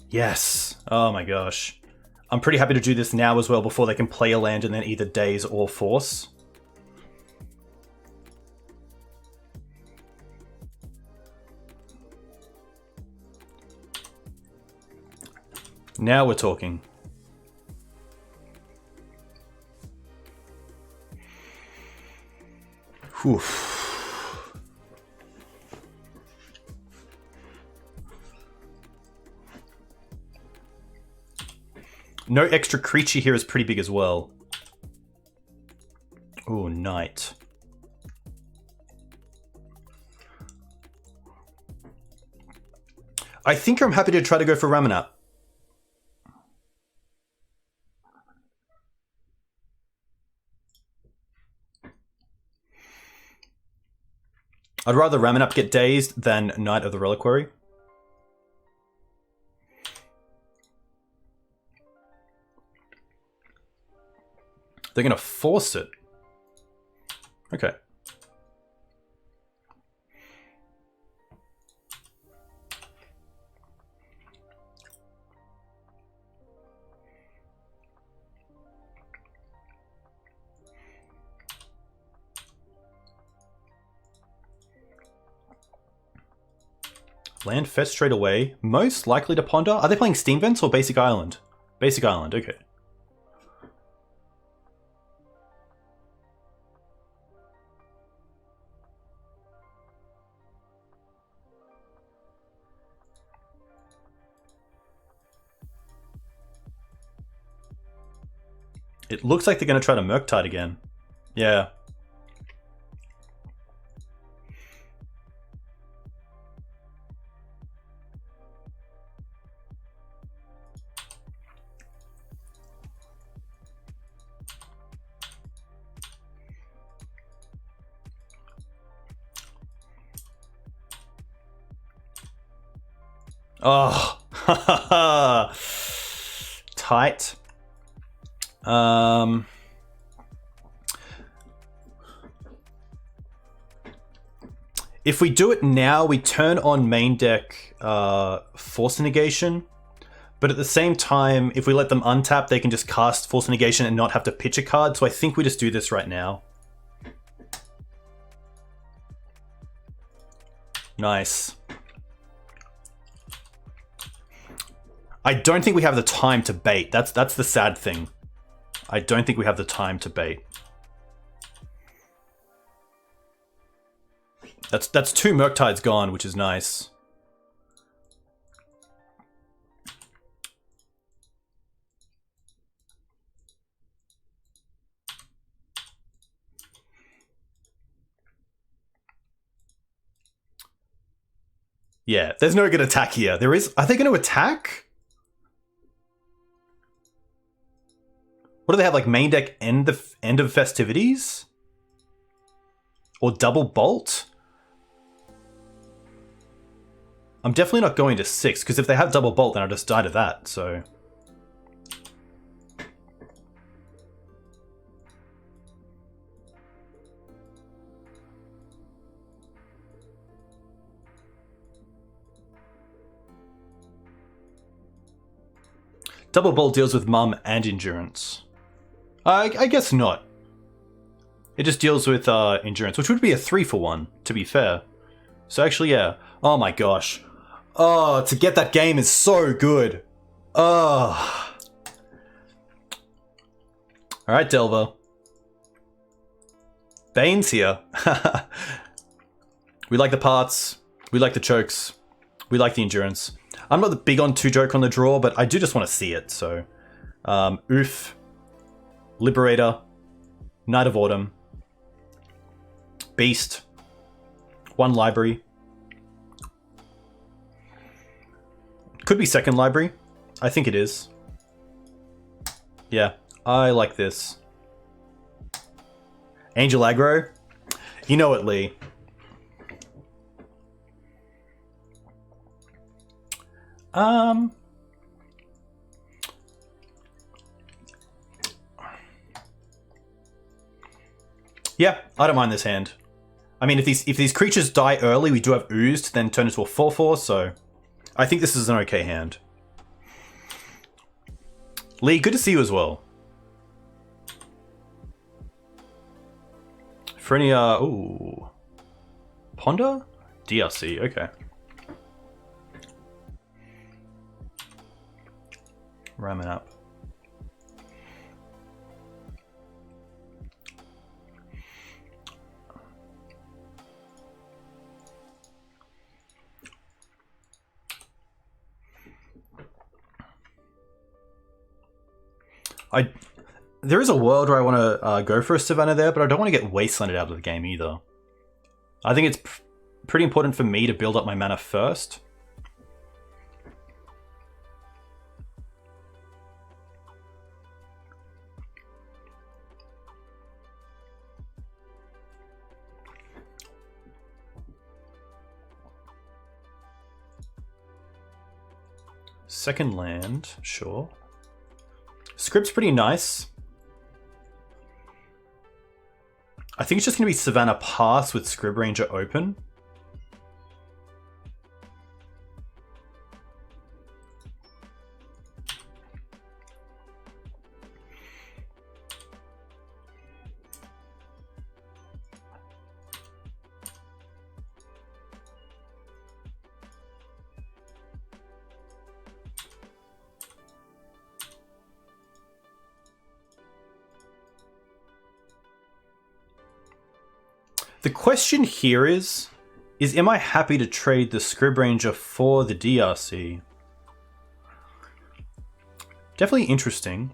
Yes. Oh my gosh. I'm pretty happy to do this now as well before they can play a land and then either daze or force. Now we're talking. Whew. No extra creature here is pretty big as well. Oh, knight. I think I'm happy to try to go for Ramanap. I'd rather Ramanap get dazed than Knight of the Reliquary. They're going to force it. Okay. Land fetch straight away. Most likely to ponder. Are they playing Steam Vents or Basic Island? Basic Island, okay. It looks like they're going to try to Murktide again. Yeah. Oh, tight. If we do it now, we turn on main deck Force Negation. But at the same time, if we let them untap, they can just cast Force Negation and not have to pitch a card. So I think we just do this right now. Nice. I don't think we have the time to bait. That's the sad thing. I don't think we have the time to bait. That's 2 Murktides gone, which is nice. Yeah, there's no good attack here. There is. Are they going to attack? What do they have, like main deck end of festivities? Or double bolt? I'm definitely not going to 6, because if they have double bolt, then I'll just die to that, so... Double bolt deals with Mum and Endurance. I guess not. It just deals with Endurance, which would be a 3-for-1, to be fair. So actually, yeah. Oh my gosh. Oh, to get that game is so good. Oh. Alright, Delver. Bane's here. We like the parts. We like the chokes. We like the endurance. I'm not big on 2-joke on the draw, but I do just want to see it, so... Oof. Liberator. Knight of Autumn. Beast. 1 library. Could be second library. I think it is. Yeah, I like this. Angel Aggro. You know it, Lee. Yeah, I don't mind this hand. I mean, if these creatures die early, we do have Ooze to then turn into a 4/4, so I think this is an okay hand. Lee, good to see you as well. For any, ooh. Ponder? DRC, okay. Ramming up. There is a world where I want to go for a Savannah there, but I don't want to get wastelanded out of the game either. I think it's pretty important for me to build up my mana first. Second land, sure. Script's pretty nice. I think it's just going to be Savannah Pass with Scrib Ranger open. The question here is am I happy to trade the Scrib Ranger for the DRC? Definitely interesting.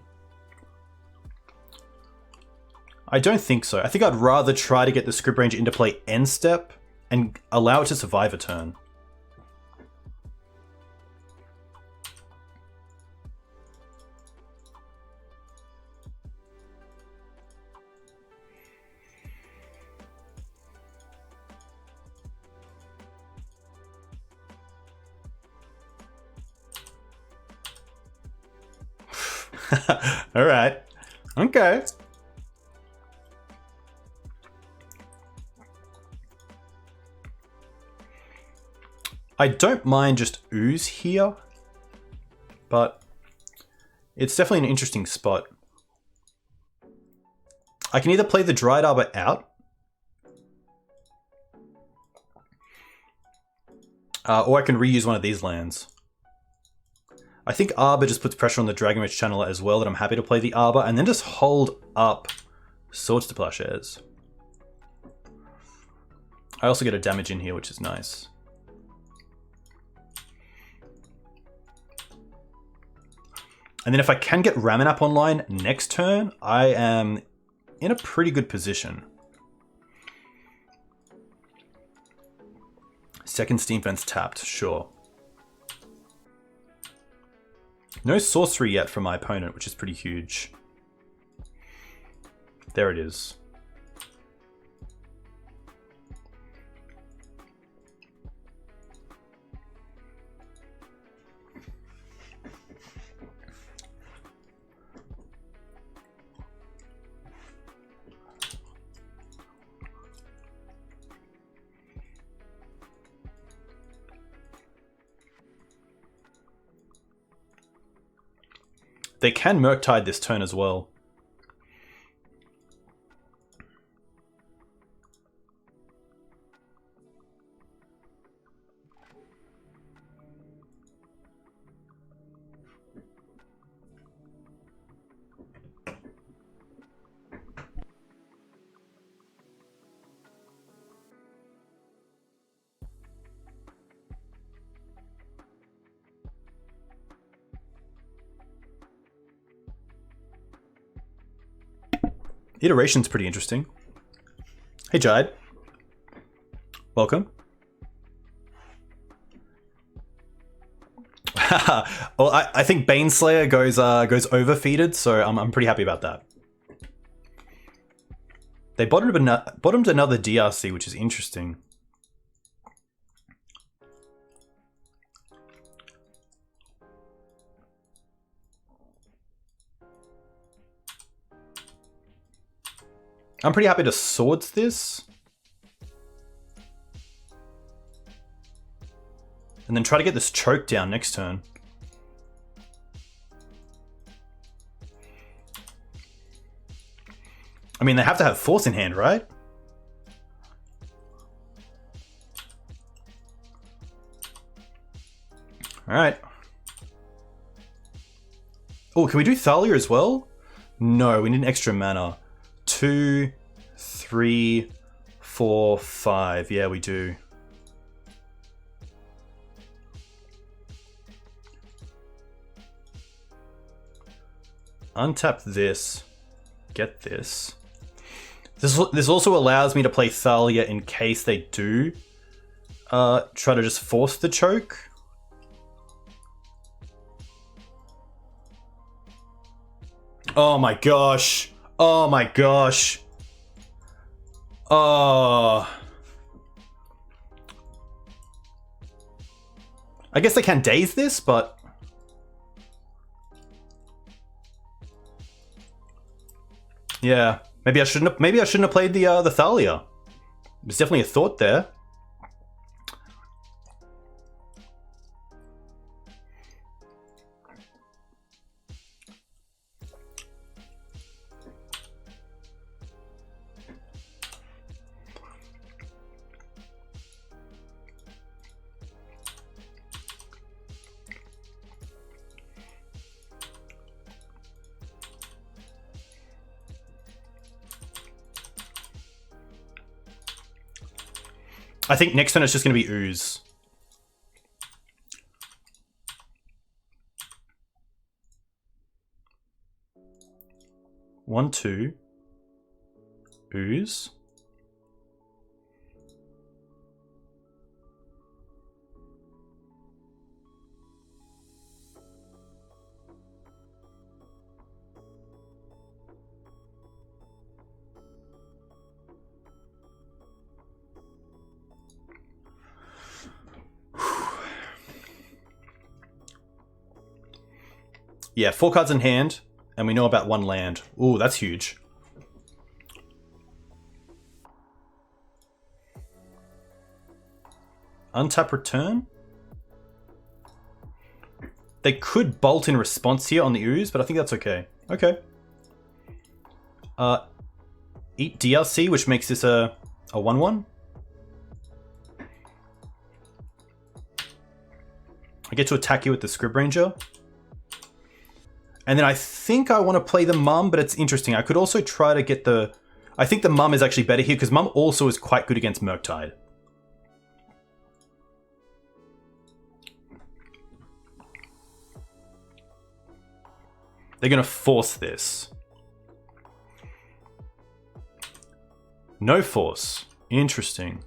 I don't think so. I think I'd rather try to get the Scrib Ranger into play end step and allow it to survive a turn. All right. Okay. I don't mind just Ooze here, but it's definitely an interesting spot. I can either play the Dryad Arbor out, or I can reuse one of these lands. I think Arbor just puts pressure on the Dragon Rich Channeler as well, that I'm happy to play the Arbor, and then just hold up Swords to Plowshares. I also get a damage in here, which is nice. And then if I can get Ramanap online next turn, I am in a pretty good position. Second Steam Fence tapped, sure. No sorcery yet from my opponent, which is pretty huge. There it is. They can Murktide this turn as well. Iteration's pretty interesting. Hey, Jide. Welcome. Well, I think Baneslayer goes overfeeded, so I'm pretty happy about that. They bottomed another DRC, which is interesting. I'm pretty happy to Swords this. And then try to get this choke down next turn. I mean, they have to have Force in hand, right? Alright. Oh, can we do Thalia as well? No, we need an extra mana. 2, 3, 4, 5. Yeah, we do. Untap this. Get this. This also allows me to play Thalia in case they do try to just force the choke. Oh my gosh. Oh my gosh. Oh. I guess they can daze this, but yeah, maybe I shouldn't have played the Thalia. There's definitely a thought there. I think next turn it's just going to be Ooze. One, two. Ooze. Yeah, 4 cards in hand, and we know about 1 land. Ooh, that's huge. Untap return? They could bolt in response here on the Ooze, but I think that's okay. Okay. Eat DRC, which makes this a 1/1. I get to attack you with the Scrib Ranger. And then I think I want to play the Mum, but it's interesting. I could also try to get the... I think the Mum is actually better here, because Mum also is quite good against Murktide. They're going to force this. No force. Interesting.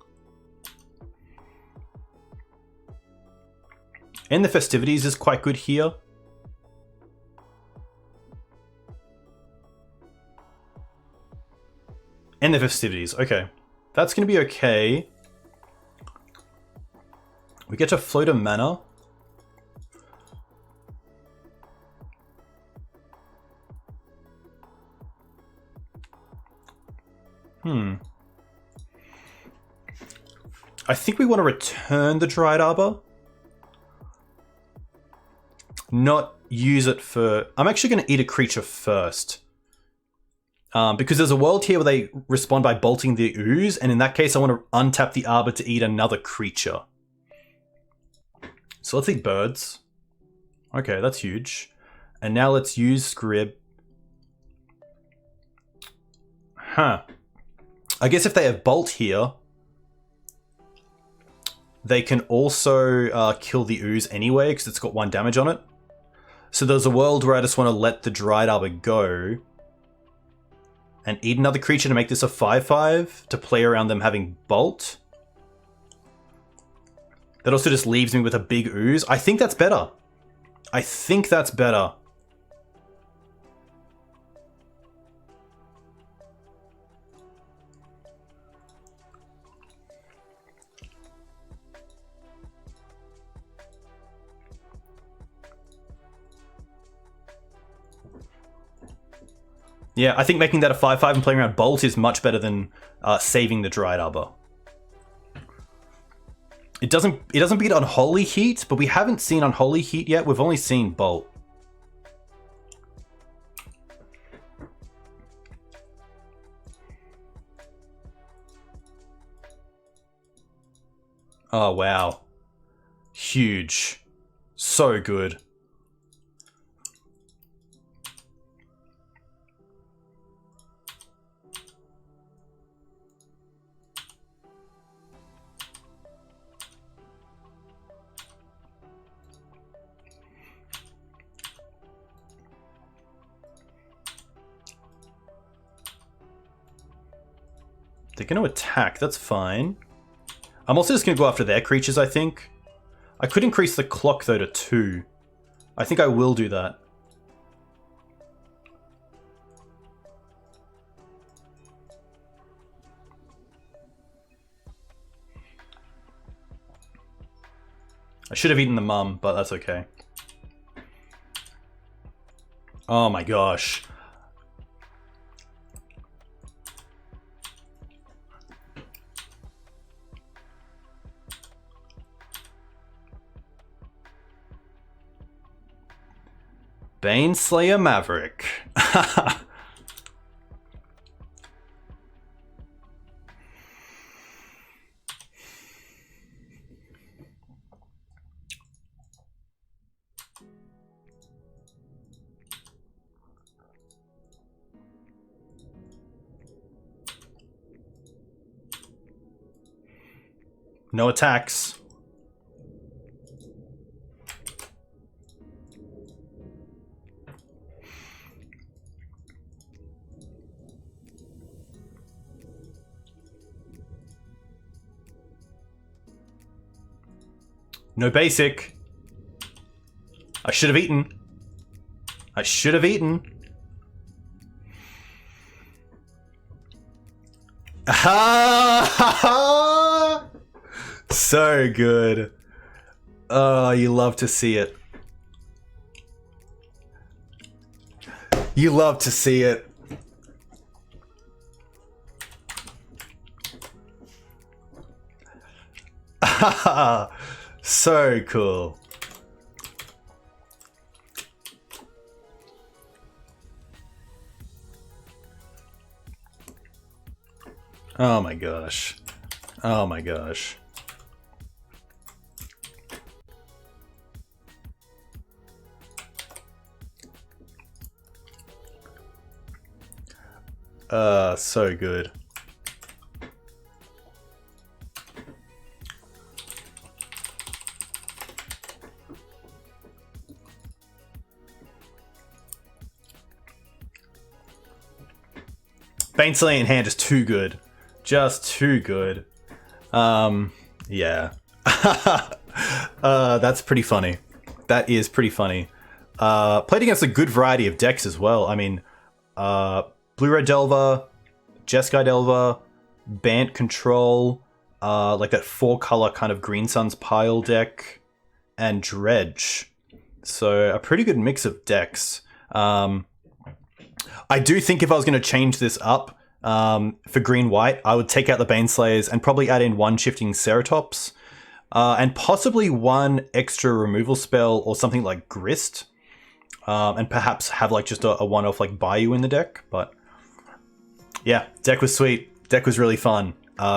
And the Festivities is quite good here. And the Festivities, okay. That's going to be okay. We get to float a mana. I think we want to return the Dryad Arbor. Not use it for... I'm actually going to eat a creature first. Because there's a world here where they respond by bolting the Ooze, and in that case I want to untap the Arbor to eat another creature. So let's eat birds. Okay, that's huge. And now let's use Scrib. Huh. I guess if they have Bolt here, they can also kill the Ooze anyway, because it's got 1 damage on it. So there's a world where I just want to let the Dryad Arbor go and eat another creature to make this a 5/5 to play around them having Bolt. That also just leaves me with a big Ooze. I think that's better. I think that's better. Yeah, I think making that a 5/5 and playing around Bolt is much better than saving the Dryad Arbor. It doesn't beat Unholy Heat, but we haven't seen Unholy Heat yet. We've only seen Bolt. Oh, wow. Huge. So good. They're going to attack. That's fine. I'm also just going to go after their creatures, I think. I could increase the clock, though, to 2. I think I will do that. I should have eaten the mum, but that's okay. Oh my gosh. Baneslayer Maverick. No attacks. No basic. I should have eaten. I should have eaten. Ah! So good. Oh, you love to see it. You love to see it. So cool. Oh my gosh. Oh my gosh. So good. Baneslayer in hand is too good. Just too good. Yeah. That's pretty funny. That is pretty funny. Played against a good variety of decks as well. I mean, Blue-Red Delver, Jeskai Delver, Bant Control, like that 4-color kind of Green Sun's Pile deck, and Dredge. So a pretty good mix of decks. I do think if I was going to change this up for green-white, I would take out the Baneslayers and probably add in 1 Shifting Ceratops, and possibly 1 extra removal spell or something like Grist, and perhaps have like just a one-off like Bayou in the deck. But yeah, deck was sweet. Deck was really fun.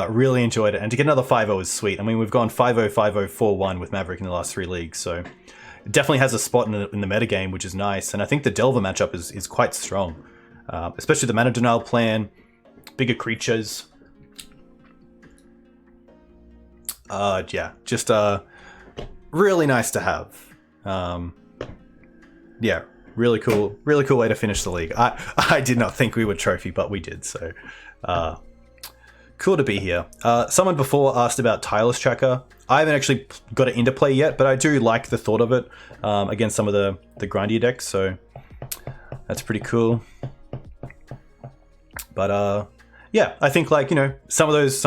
Really enjoyed it. And to get another 5-0 is sweet. I mean, we've gone 5-0, 5-0, 4-1 with Maverick in the last 3 leagues, so it definitely has a spot in the metagame, which is nice. And I think the Delver matchup is quite strong. Especially the Mana Denial plan, bigger creatures. Yeah, just really nice to have. Yeah, really cool way to finish the league. I did not think we would trophy, but we did, so cool to be here. Someone before asked about Tireless Tracker. I haven't actually got it into play yet, but I do like the thought of it against some of the grindier decks, so that's pretty cool. But yeah, I think like, you know, some of those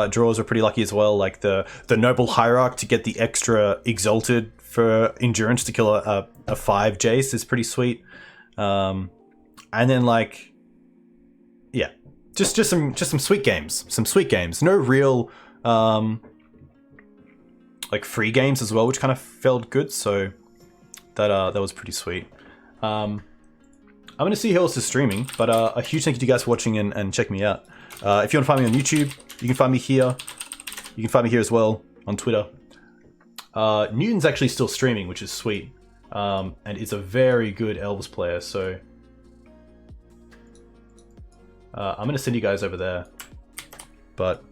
draws are pretty lucky as well. Like the Noble Hierarch to get the extra Exalted for Endurance to kill a 5 Jace is pretty sweet. And then like just some sweet games. Some sweet games. No real like free games as well, which kind of felt good. So that was pretty sweet. I'm gonna see who else is streaming, but a huge thank you to you guys for watching and checking me out. If you want to find me on YouTube, you can find me here. You can find me here as well on Twitter. Newton's actually still streaming, which is sweet, and is a very good Elves player. So I'm gonna send you guys over there. But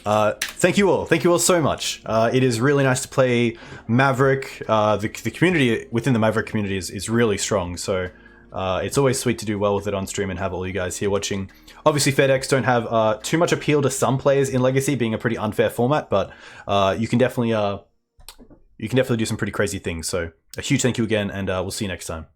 thank you all so much. It is really nice to play Maverick. The community within the Maverick community is really strong, so it's always sweet to do well with it on stream and have all you guys here watching. Obviously, fair decks don't have too much appeal to some players in Legacy, being a pretty unfair format, but you can definitely do some pretty crazy things. So a huge thank you again, and we'll see you next time.